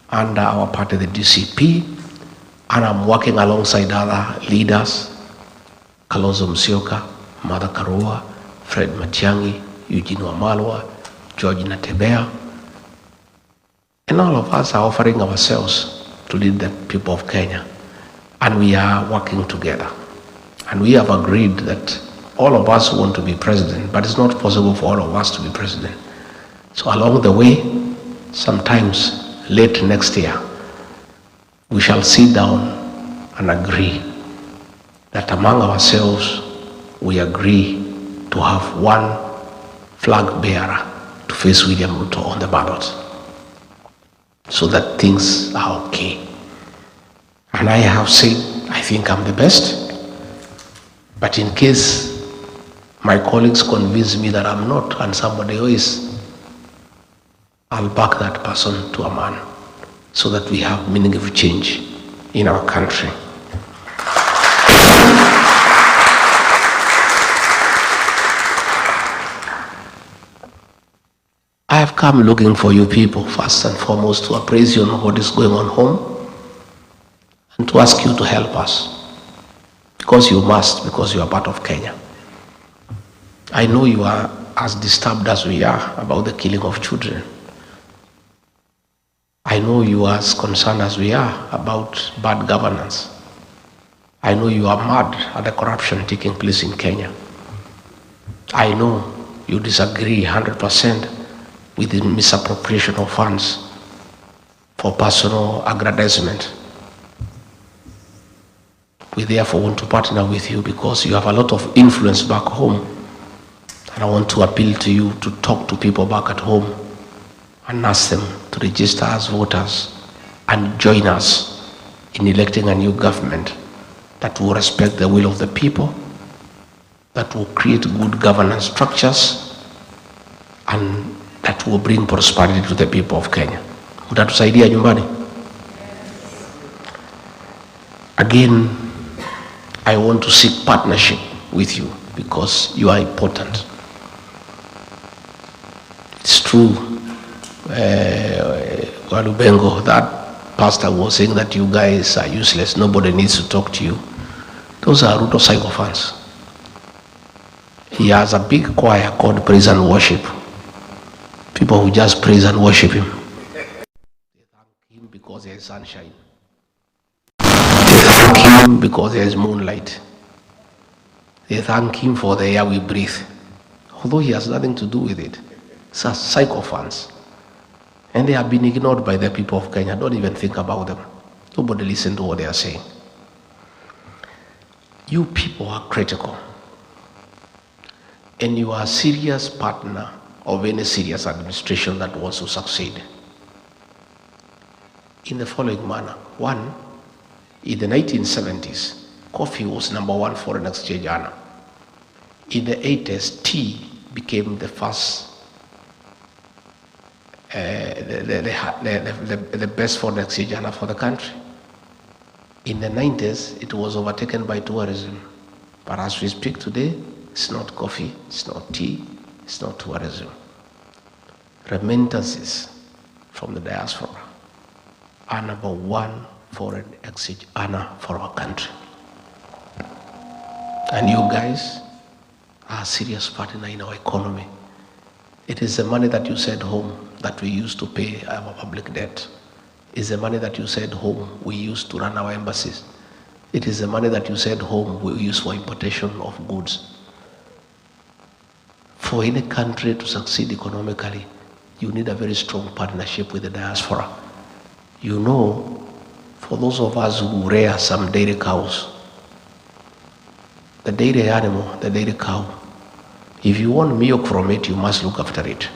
[SPEAKER 12] under our party, the DCP, and I'm working alongside other leaders, Kalonzo Musyoka, Martha Karua, Fred Matiang'i, Eugene Wamalwa, George Natebea, and all of us are offering ourselves to lead the people of Kenya, and we are working together. And we have agreed that all of us want to be president, but it's not possible for all of us to be president. So along the way, sometimes late next year, we shall sit down and agree that among ourselves, we agree to have one flag bearer to face William Ruto on the ballot, so that things are okay. And I have said, I think I'm the best. But in case my colleagues convince me that I'm not and somebody else is, I'll back that person to a man so that we have meaningful change in our country. I have come looking for you people, first and foremost, to appraise you on what is going on home and to ask you to help us. because you must, because you are part of Kenya. I know you are as disturbed as we are about the killing of children. I know you are as concerned as we are about bad governance. I know you are mad at the corruption taking place in Kenya. I know you disagree 100% with the misappropriation of funds for personal aggrandizement. We therefore want to partner with you because you have a lot of influence back home. And I want to appeal to you to talk to people back at home and ask them to register as voters and join us in electing a new government that will respect the will of the people, that will create good governance structures, and that will bring prosperity to the people of Kenya. Mtatusaidia nyumbani? Again, I want to seek partnership with you because you are important. It's true, Walubengo, that pastor was saying that you guys are useless, nobody needs to talk to you. Those are Ruto psychophants. He has a big choir called Praise and Worship. People who just praise and worship him. They thank him because there is sunshine. They thank him because there is moonlight. They thank him for the air we breathe, although he has nothing to do with it. It's a psychophants. And they have been ignored by the people of Kenya. Don't even think about them. Nobody listen to what they are saying. You people are critical. And you are a serious partner of any serious administration that wants to succeed. In the following manner. One, in the 1970s, coffee was #1 foreign exchange earner. In the 80s, tea became the first, the best foreign exchange earner for the country. In the 90s, it was overtaken by tourism. But as we speak today, it's not coffee, it's not tea, it's not tourism. Remittances from the diaspora are #1 foreign exchange earner for our country. And you guys are a serious partner in our economy. It is the money that you send home that we use to pay our public debt. It's the money that you send home we use to run our embassies. It is the money that you send home we use for importation of goods. For any country to succeed economically, you need a very strong partnership with the diaspora. You know, for those of us who rear some dairy cows, the dairy animal, the dairy cow, if you want milk from it, you must look after it.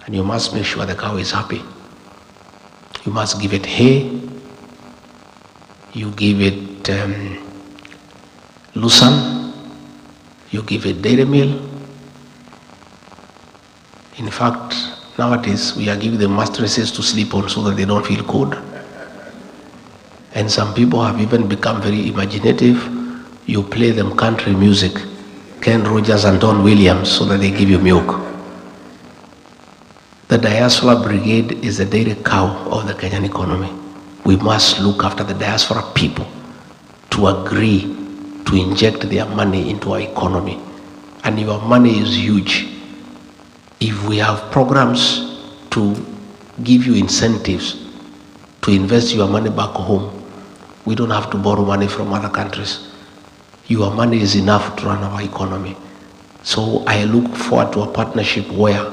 [SPEAKER 12] And you must make sure the cow is happy. You must give it hay, you give it lucerne, you give it dairy meal. In fact, nowadays we are giving them mattresses to sleep on so that they don't feel cold. And some people have even become very imaginative. You play them country music, Ken Rogers and Don Williams, so that they give you milk. The diaspora brigade is the dairy cow of the Kenyan economy. We must look after the diaspora people to agree to inject their money into our economy. And your money is huge. If we have programs to give you incentives to invest your money back home, we don't have to borrow money from other countries. Your money is enough to run our economy. So I look forward to a partnership where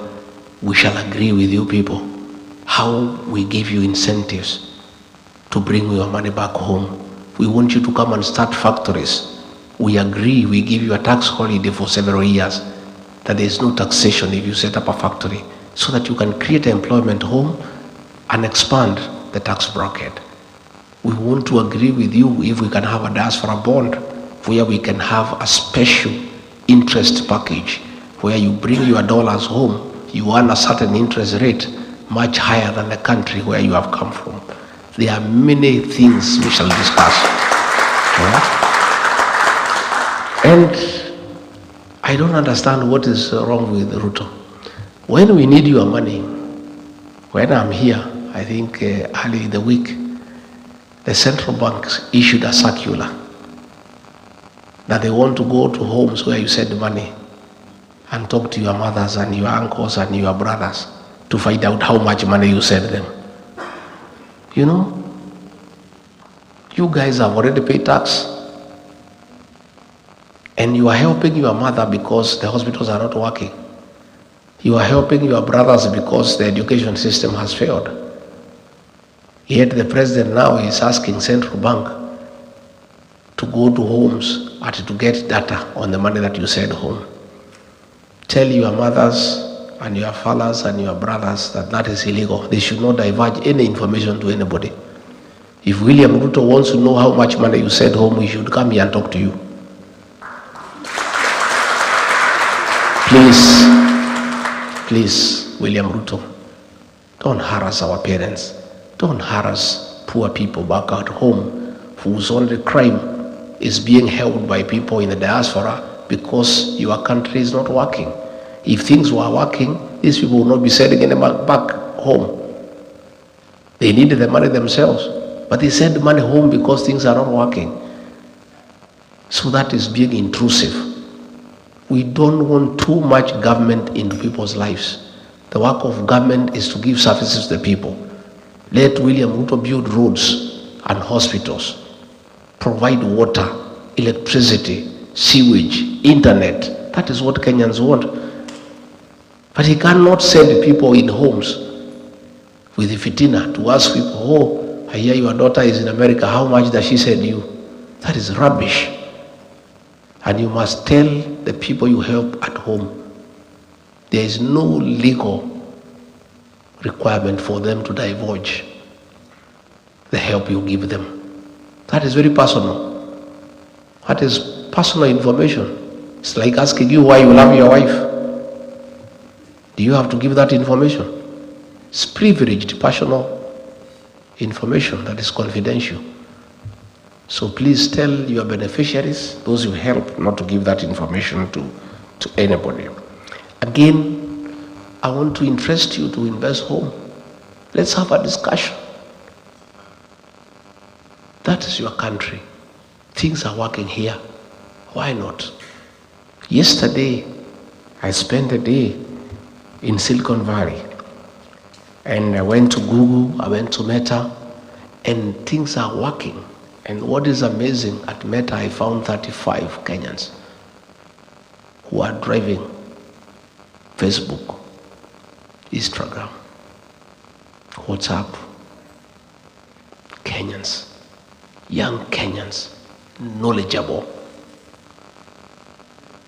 [SPEAKER 12] we shall agree with you people how we give you incentives to bring your money back home. We want you to come and start factories. We agree, we give you a tax holiday for several years, that there is no taxation if you set up a factory, so that you can create employment home and expand the tax bracket. We want to agree with you if we can have a diaspora bond where we can have a special interest package where you bring your dollars home, you earn a certain interest rate much higher than the country where you have come from. There are many things we shall discuss. Right? And I don't understand what is wrong with Ruto. When we need your money, when I'm here, I think early in the week, the central bank issued a circular that they want to go to homes where you send money and talk to your mothers and your uncles and your brothers to find out how much money you send them. You know, you guys have already paid tax and you are helping your mother because the hospitals are not working. You are helping your brothers because the education system has failed. Yet the president now is asking central bank to go to homes and to get data on the money that you send home. Tell your mothers and your fathers and your brothers that that is illegal. They should not divulge any information to anybody. If William Ruto wants to know how much money you send home, he should come here and talk to you. Please, William Ruto, don't harass our parents. Don't harass poor people back at home whose only crime is being held by people in the diaspora because your country is not working. If things were working, these people would not be sending any back home. They needed the money themselves, but they send money home because things are not working. So that is being intrusive. We don't want too much government into people's lives. The work of government is to give services to the people. Let William Ruto build roads and hospitals, provide water, electricity, sewage, internet. That is what Kenyans want. But he cannot send people in homes with the fitina to ask people, oh, I hear your daughter is in America, how much does she send you? That is rubbish. And you must tell the people you help at home, there is no legal requirement for them to divulge the help you give them. That is very personal. That is personal information. It's like asking you why you love your wife. Do you have to give that information? It's privileged personal information that is confidential. So please tell your beneficiaries, those you help, not to give that information to anybody. Again, I want to interest you to invest home. Let's have a discussion. That is your country. Things are working here. Why not? Yesterday, I spent a day in Silicon Valley. And I went to Google, I went to Meta, and things are working. And what is amazing, at Meta I found 35 Kenyans who are driving Facebook, Instagram, WhatsApp. Kenyans, young Kenyans, knowledgeable.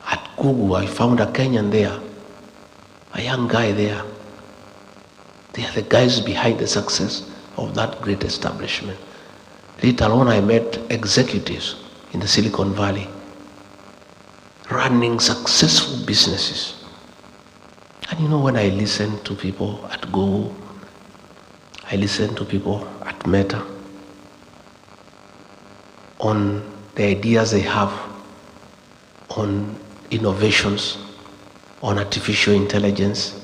[SPEAKER 12] At Google I found a Kenyan there, a young guy there. They are the guys behind the success of that great establishment. Later on, I met executives in the Silicon Valley running successful businesses. And you know, when I listen to people at Google, I listen to people at Meta on the ideas they have on innovations, on artificial intelligence,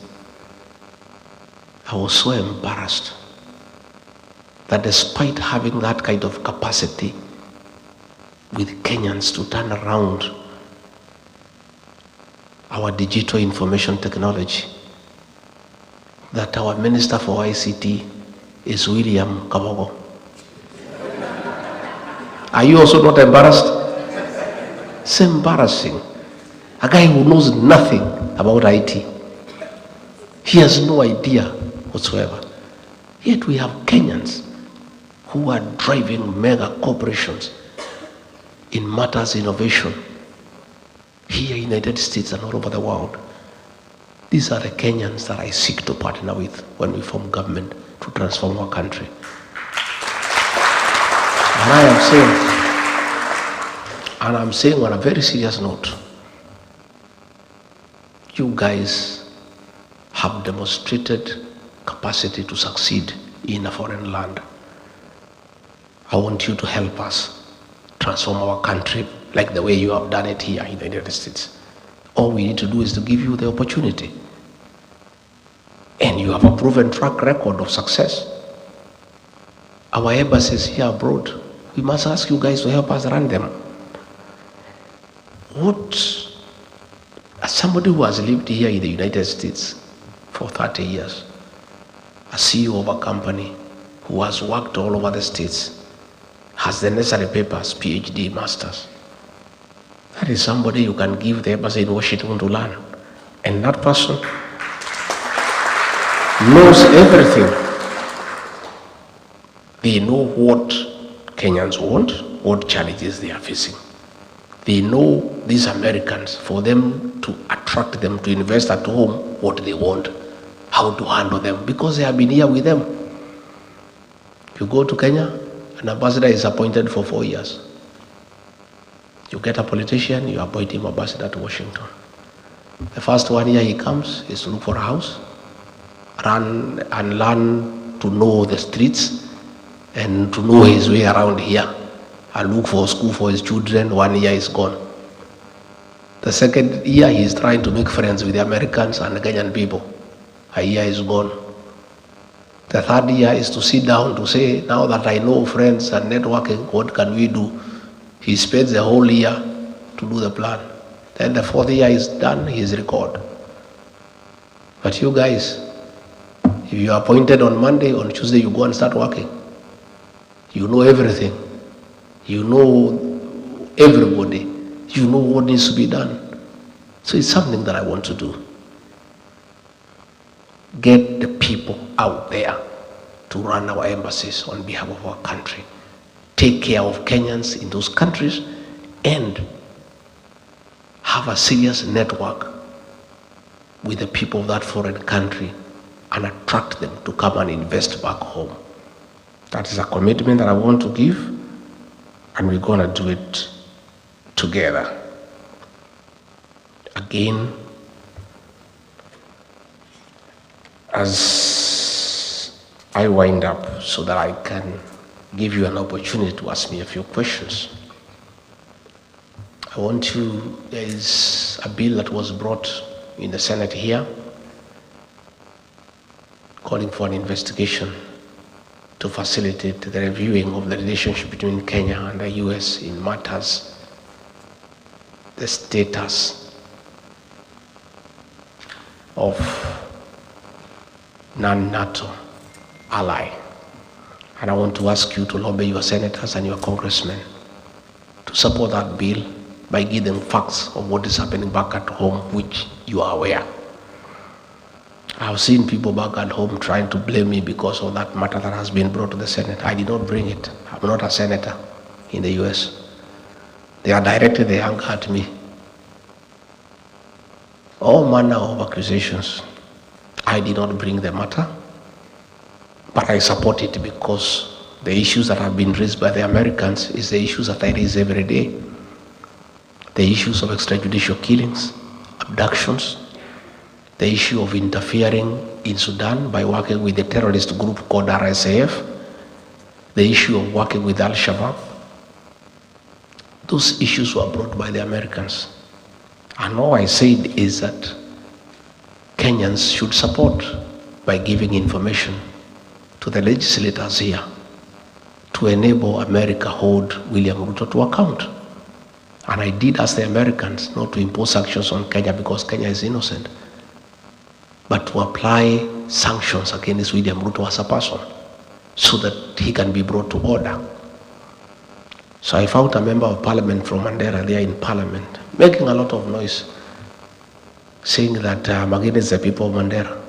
[SPEAKER 12] I was so embarrassed that despite having that kind of capacity with Kenyans to turn around our digital information technology, that our Minister for ICT is William Kabogo. Are you also not embarrassed? It's embarrassing. A guy who knows nothing about IT. He has no idea whatsoever. Yet we have Kenyans who are driving mega corporations in matters innovation here in the United States and all over the world. These are the Kenyans that I seek to partner with when we form government to transform our country. And I'm saying on a very serious note, you guys have demonstrated capacity to succeed in a foreign land. I want you to help us transform our country like the way you have done it here in the United States. All we need to do is to give you the opportunity. And you have a proven track record of success. Our embassies here abroad, we must ask you guys to help us run them. What, as somebody who has lived here in the United States for 30 years, a CEO of a company who has worked all over the states, has the necessary papers, PhD, masters. That is somebody you can give the embassy in Washington to learn. And that person knows everything. They know what Kenyans want, what challenges they are facing. They know these Americans, for them to attract them to invest at home, what they want, how to handle them, because they have been here with them. You go to Kenya, an ambassador is appointed for 4 years. You get a politician, you appoint him ambassador to Washington. The first 1 year he comes is to look for a house, run and learn to know the streets and to know his way around here, and look for a school for his children. 1 year is gone. The second year he is trying to make friends with the Americans and the Kenyan people. A year is gone. The third year is to sit down to say, now that I know friends and networking, what can we do? He spends the whole year to do the plan. Then the fourth year is done, his record. But you guys, if you are appointed on Monday, on Tuesday you go and start working. You know everything. You know everybody. You know what needs to be done. So it's something that I want to do. Get the people out there to run our embassies on behalf of our country. Take care of Kenyans in those countries and have a serious network with the people of that foreign country and attract them to come and invest back home. That is a commitment that I want to give, and we're going to do it together. Again, as I wind up so that I can give you an opportunity to ask me a few questions, there is a bill that was brought in the Senate here calling for an investigation to facilitate the reviewing of the relationship between Kenya and the US in matters, the status of non-NATO ally. And I want to ask you to lobby your senators and your congressmen to support that bill by giving facts of what is happening back at home, which you are aware. I've seen people back at home trying to blame me because of that matter that has been brought to the Senate. I did not bring it. I'm not a senator in the US. They are directed their anger at me. All manner of accusations. I did not bring the matter, but I support it because the issues that have been raised by the Americans is the issues that I raise every day. The issues of extrajudicial killings, abductions, the issue of interfering in Sudan by working with the terrorist group called RSAF, the issue of working with Al-Shabaab. Those issues were brought by the Americans. And all I said is that Kenyans should support by giving information to the legislators here to enable America hold William Ruto to account. And I did ask the Americans not to impose sanctions on Kenya because Kenya is innocent, but to apply sanctions against William Ruto as a person so that he can be brought to order. So I found a member of parliament from Mandera there in parliament making a lot of noise, saying that I'm against the people of Mandera.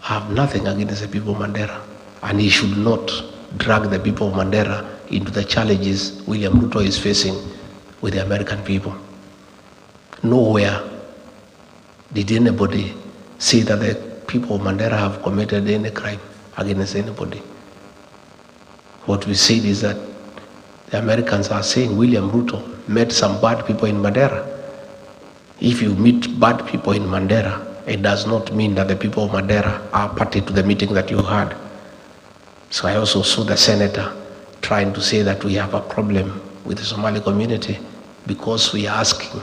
[SPEAKER 12] I have nothing against the people of Mandera, and he should not drag the people of Mandera into the challenges William Ruto is facing with the American people. Nowhere did anybody say that the people of Mandera have committed any crime against anybody. What we said is that the Americans are saying William Ruto met some bad people in Mandera. If you meet bad people in Mandera, it does not mean that the people of Mandera are party to the meeting that you had. So I also saw the senator trying to say that we have a problem with the Somali community because we are asking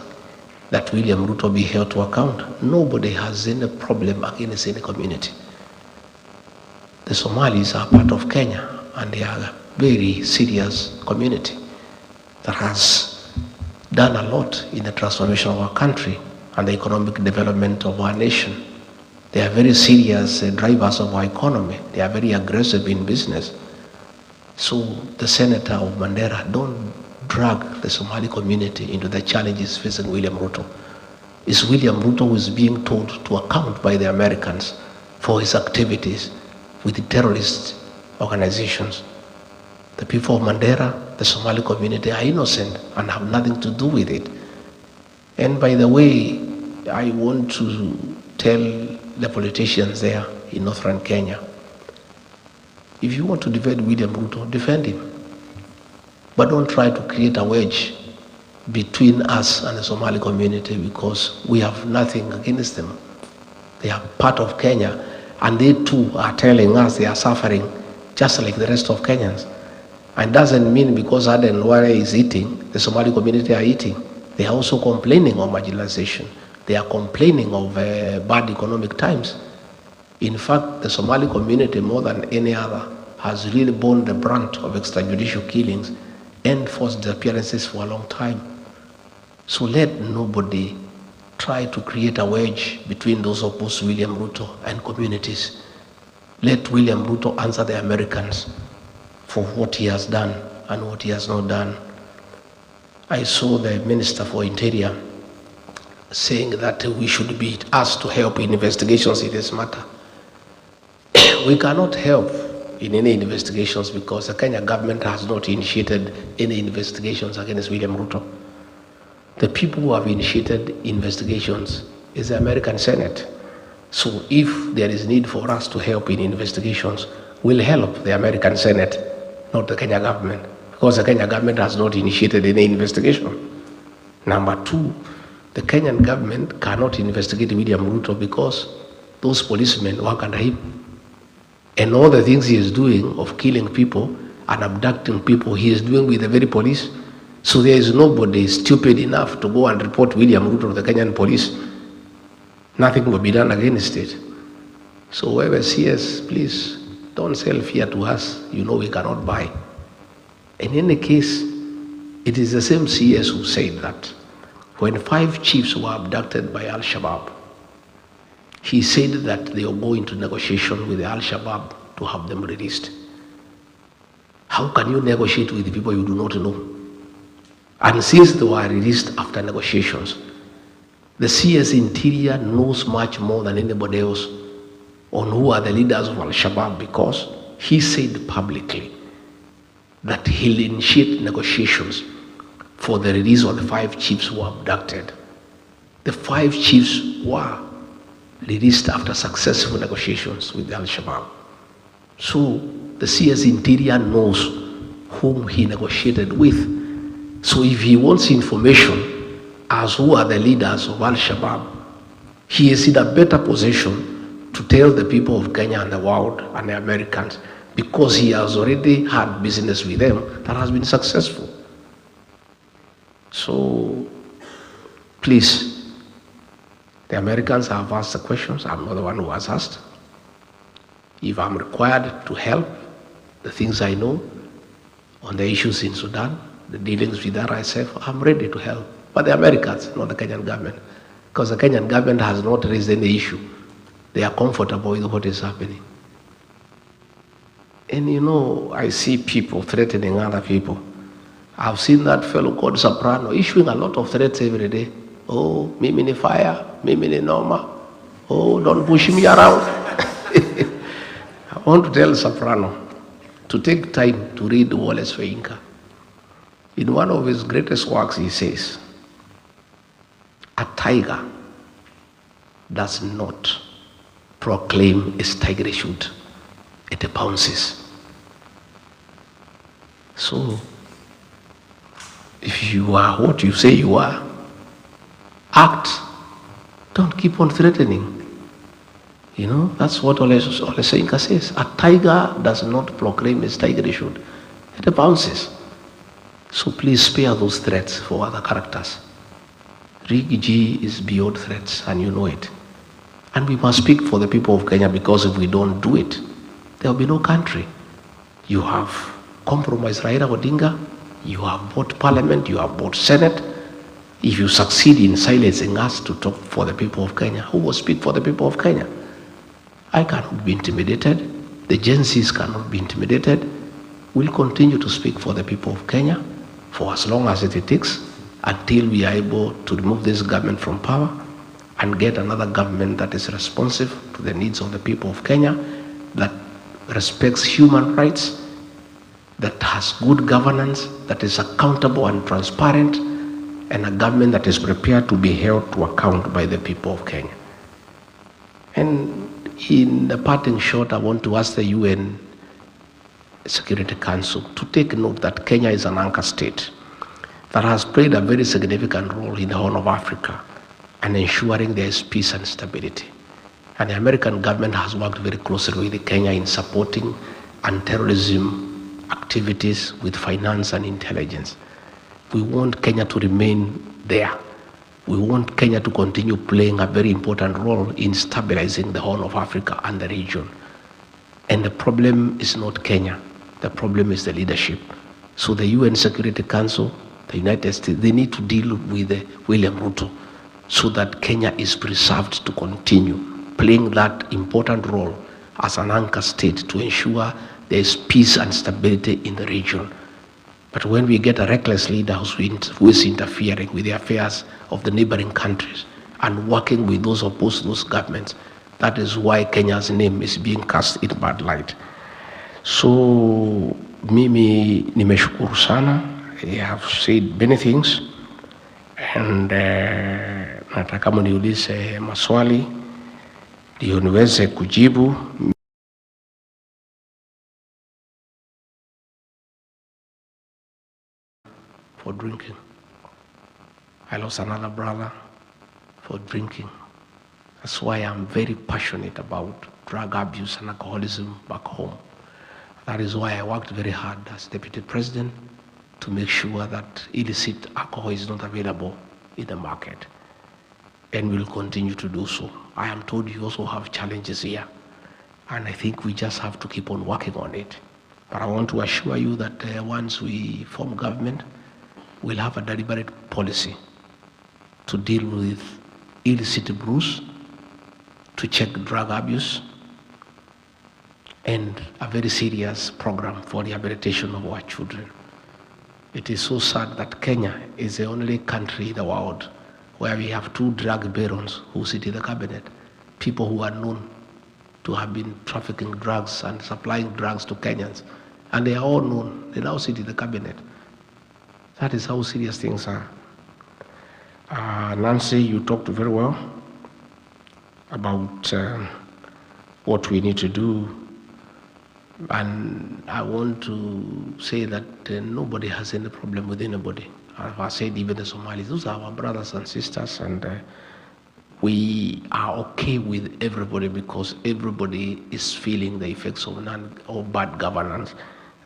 [SPEAKER 12] that William Ruto be held to account. Nobody has any problem against any community. The Somalis are part of Kenya, and they are a very serious community that has done a lot in the transformation of our country and the economic development of our nation. They are very serious drivers of our economy. They are very aggressive in business. So the senator of Mandera, don't drag the Somali community into the challenges facing William Ruto. It's William Ruto who is being told to account by the Americans for his activities with the terrorist organizations. The people of Mandera, the Somali community, are innocent and have nothing to do with it. And by the way, I want to tell the politicians there in northern Kenya, if you want to defend William Ruto, defend him. But don't try to create a wedge between us and the Somali community, because we have nothing against them. They are part of Kenya, and they too are telling us they are suffering just like the rest of Kenyans. And doesn't mean because Aden Ware is eating, the Somali community are eating. They are also complaining of marginalization. They are complaining of bad economic times. In fact, the Somali community, more than any other, has really borne the brunt of extrajudicial killings and forced disappearances for a long time. So let nobody try to create a wedge between those opposed to William Ruto and communities. Let William Ruto answer the Americans for what he has done and what he has not done. I saw the Minister for Interior saying that we should be asked to help in investigations in this matter. We cannot help in any investigations because the Kenya government has not initiated any investigations against William Ruto. The people who have initiated investigations is the American Senate. So if there is need for us to help in investigations, we'll help the American Senate, not the Kenya government, because the Kenya government has not initiated any investigation. Number two, the Kenyan government cannot investigate William Ruto because those policemen work under him. And all the things he is doing of killing people and abducting people, he is doing with the very police. So there is nobody stupid enough to go and report William Ruto to the Kenyan police. Nothing will be done against it. So whoever sees, please don't sell fear to us. You know we cannot buy. In any case, it is the same CS who said that when 5 chiefs were abducted by Al-Shabaab, he said that they will go into negotiation with the Al-Shabaab to have them released. How can you negotiate with people you do not know? And since they were released after negotiations, the CS Interior knows much more than anybody else on who are the leaders of Al-Shabaab, because he said publicly that he'll initiate negotiations for the release of the 5 chiefs who were abducted. The 5 chiefs were released after successful negotiations with the Al-Shabaab. So the CS Interior knows whom he negotiated with. So if he wants information as who are the leaders of Al-Shabaab, he is in a better position to tell the people of Kenya and the world and the Americans, because he has already had business with them that has been successful. So please, the Americans have asked the questions. I'm not the one who has asked. If I'm required to help the things I know on the issues in Sudan, the dealings with RSF, I'm ready to help. But the Americans, not the Kenyan government, because the Kenyan government has not raised any issue. They are comfortable with what is happening. And you know, I see people threatening other people. I've seen that fellow called Soprano issuing a lot of threats every day. Oh, mimi ni fire, mimi ni noma. Oh, don't push me around. I want to tell Soprano to take time to read Wallace Feinka. In one of his greatest works, he says, a tiger does not proclaim its tigerhood. It pounces. So, if you are what you say you are, act. Don't keep on threatening. You know, that's what Ole Soyinka says. A tiger does not proclaim its tigerhood. It pounces. So please spare those threats for other characters. Rig G is beyond threats, and you know it. And we must speak for the people of Kenya, because if we don't do it, there will be no country. You have compromised Raila Odinga, you have bought parliament, you have bought Senate, If you succeed in silencing us to talk for the people of Kenya, who will speak for the people of Kenya? I cannot be intimidated. The Gen Zs cannot be intimidated. We'll continue to speak for the people of Kenya for as long as it takes until we are able to remove this government from power and get another government that is responsive to the needs of the people of Kenya, that respects human rights, that has good governance, that is accountable and transparent, and a government that is prepared to be held to account by the people of Kenya. And in the parting shot, I want to ask the UN Security Council to take note that Kenya is an anchor state that has played a very significant role in the Horn of Africa and ensuring there is peace and stability. And the American government has worked very closely with Kenya in supporting anti-terrorism activities with finance and intelligence. We want Kenya to remain there. We want Kenya to continue playing a very important role in stabilizing the Horn of Africa and the region. And the problem is not Kenya. The problem is the leadership. So the UN Security Council, the United States, they need to deal with William Ruto so that Kenya is preserved to continue playing that important role as an anchor state to ensure there is peace and stability in the region. But when we get a reckless leader who is interfering with the affairs of the neighboring countries and working with those opposed to those governments, that is why Kenya's name is being cast in bad light. So, mimi nimeshukuru sana. I have said many things, and nataka mniulize maswali ndio niweze kujibu. For drinking. I lost another brother for drinking. That's why I'm very passionate about drug abuse and alcoholism back home. That is why I worked very hard as Deputy President to make sure that illicit alcohol is not available in the market. And we'll continue to do so. I am told you also have challenges here. And I think we just have to keep on working on it. But I want to assure you that once we form government, we'll have a deliberate policy to deal with illicit brews, to check drug abuse, and a very serious program for rehabilitation of our children. It is so sad that Kenya is the only country in the world where we have 2 drug barons who sit in the cabinet, people who are known to have been trafficking drugs and supplying drugs to Kenyans. And they are all known, they now sit in the cabinet. That is how serious things are. Nancy, you talked very well about what we need to do. And I want to say that nobody has any problem with anybody. As I said, even the Somalis, those are our brothers and sisters, and we are okay with everybody because everybody is feeling the effects of bad governance.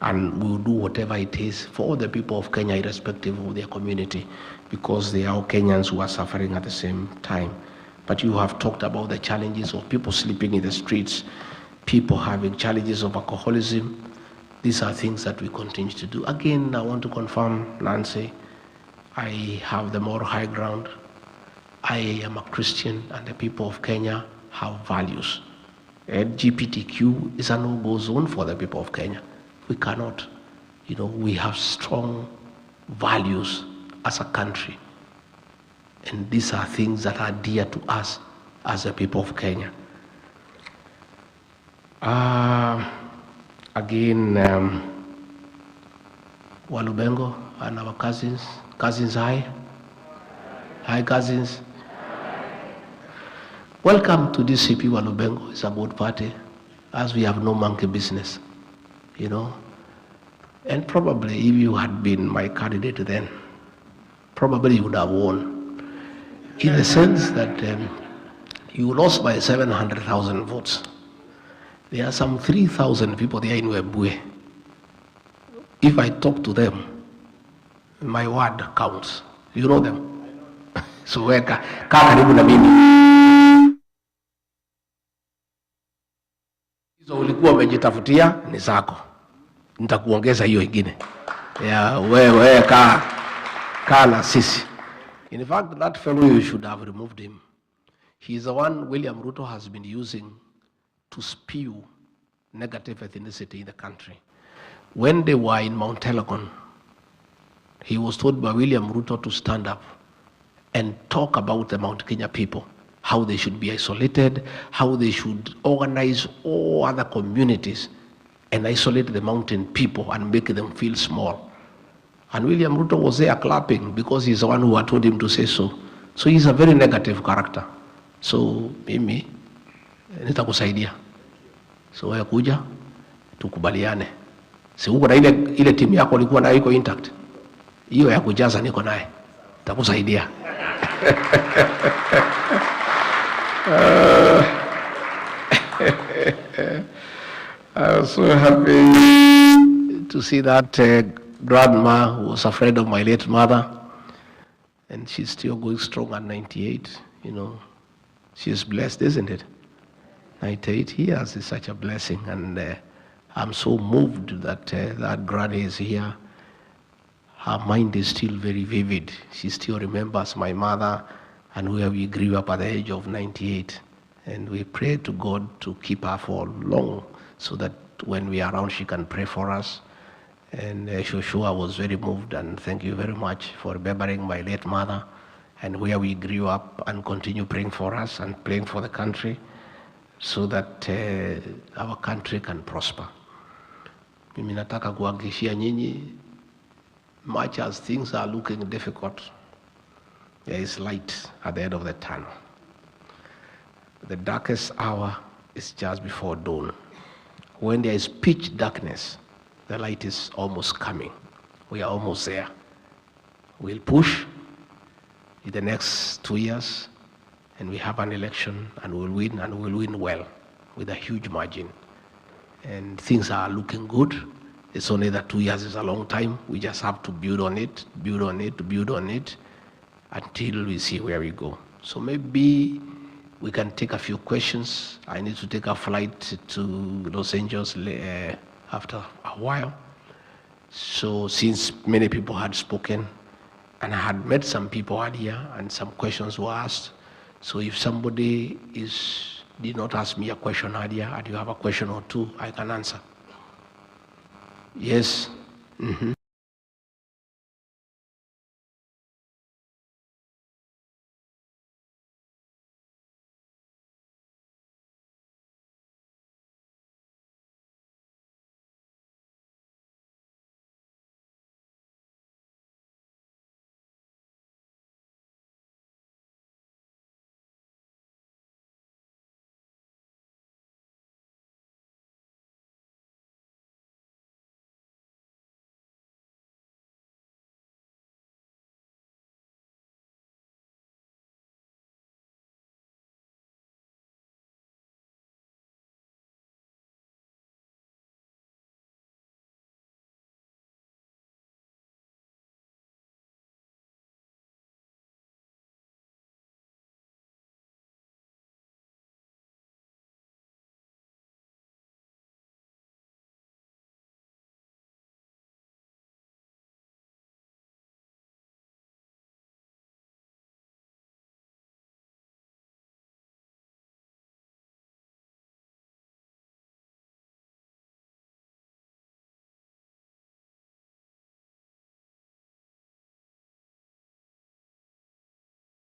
[SPEAKER 12] And we will do whatever it is for all the people of Kenya, irrespective of their community, because they are all Kenyans who are suffering at the same time. But you have talked about the challenges of people sleeping in the streets, people having challenges of alcoholism. These are things that we continue to do. Again, I want to confirm, Nancy, I have the moral high ground. I am a Christian, and the people of Kenya have values. LGBTQ is a no-go zone for the people of Kenya. We cannot, we have strong values as a country. And these are things that are dear to us as the people of Kenya. Again, Walubengo and our cousins. Cousins, hi. Hi, cousins. Welcome to DCP Walubengo. It's a good party, as we have no monkey business. And probably if you had been my candidate then, probably you would have won. In the sense that you lost by 700,000 votes. There are some 3,000 people there in Webwe. If I talk to them, my word counts. You know them? So kaa karibu na mimi. Hizo ulikuwa umejitafutia ni zako. Nitakuongeza hiyo ingine. Wewe kaa na sisi. In fact, that fellow, you should have removed him. He's the one William Ruto has been using to spew negative ethnicity in the country. When they were in Mount Elgon, he was told by William Ruto to stand up and talk about the Mount Kenya people, how they should be isolated, how they should organize all other communities and isolate the mountain people and make them feel small. And William Ruto was there clapping because he's the one who had told him to say so. So he's a very negative character. So mimi nitakusaidia. So wewe kuja tukubaliane. Si uko na ile timu yako ilikuwa nayo iko intact. Hiyo ya kujaza niko naye. Nitakusaidia. I was so happy to see that grandma who was a friend of my late mother, and she's still going strong at 98. You know, she's blessed, isn't it? 98 years is such a blessing, and I'm so moved that that granny is here. Her mind is still very vivid. She still remembers my mother and where we grew up at the age of 98. And we pray to God to keep her for long so that when we are around, she can pray for us. And Shoshua was very moved, and thank you very much for remembering my late mother and where we grew up, and continue praying for us and praying for the country so that our country can prosper. Mimi nataka kuhakikishia nyinyi, much as things are looking difficult, there is light at the end of the tunnel. The darkest hour is just before dawn. When there is pitch darkness, the light is almost coming. We are almost there. We'll push in the next 2 years, and we have an election, and we'll win well with a huge margin. And things are looking good. It's only that 2 years is a long time. We just have to build on it until we see where we go. So maybe we can take a few questions. I need to take a flight to Los Angeles after a while. So since many people had spoken, and I had met some people earlier, and some questions were asked. So if somebody did not ask me a question earlier, and you have a question or two, I can answer. Yes. Mm-hmm.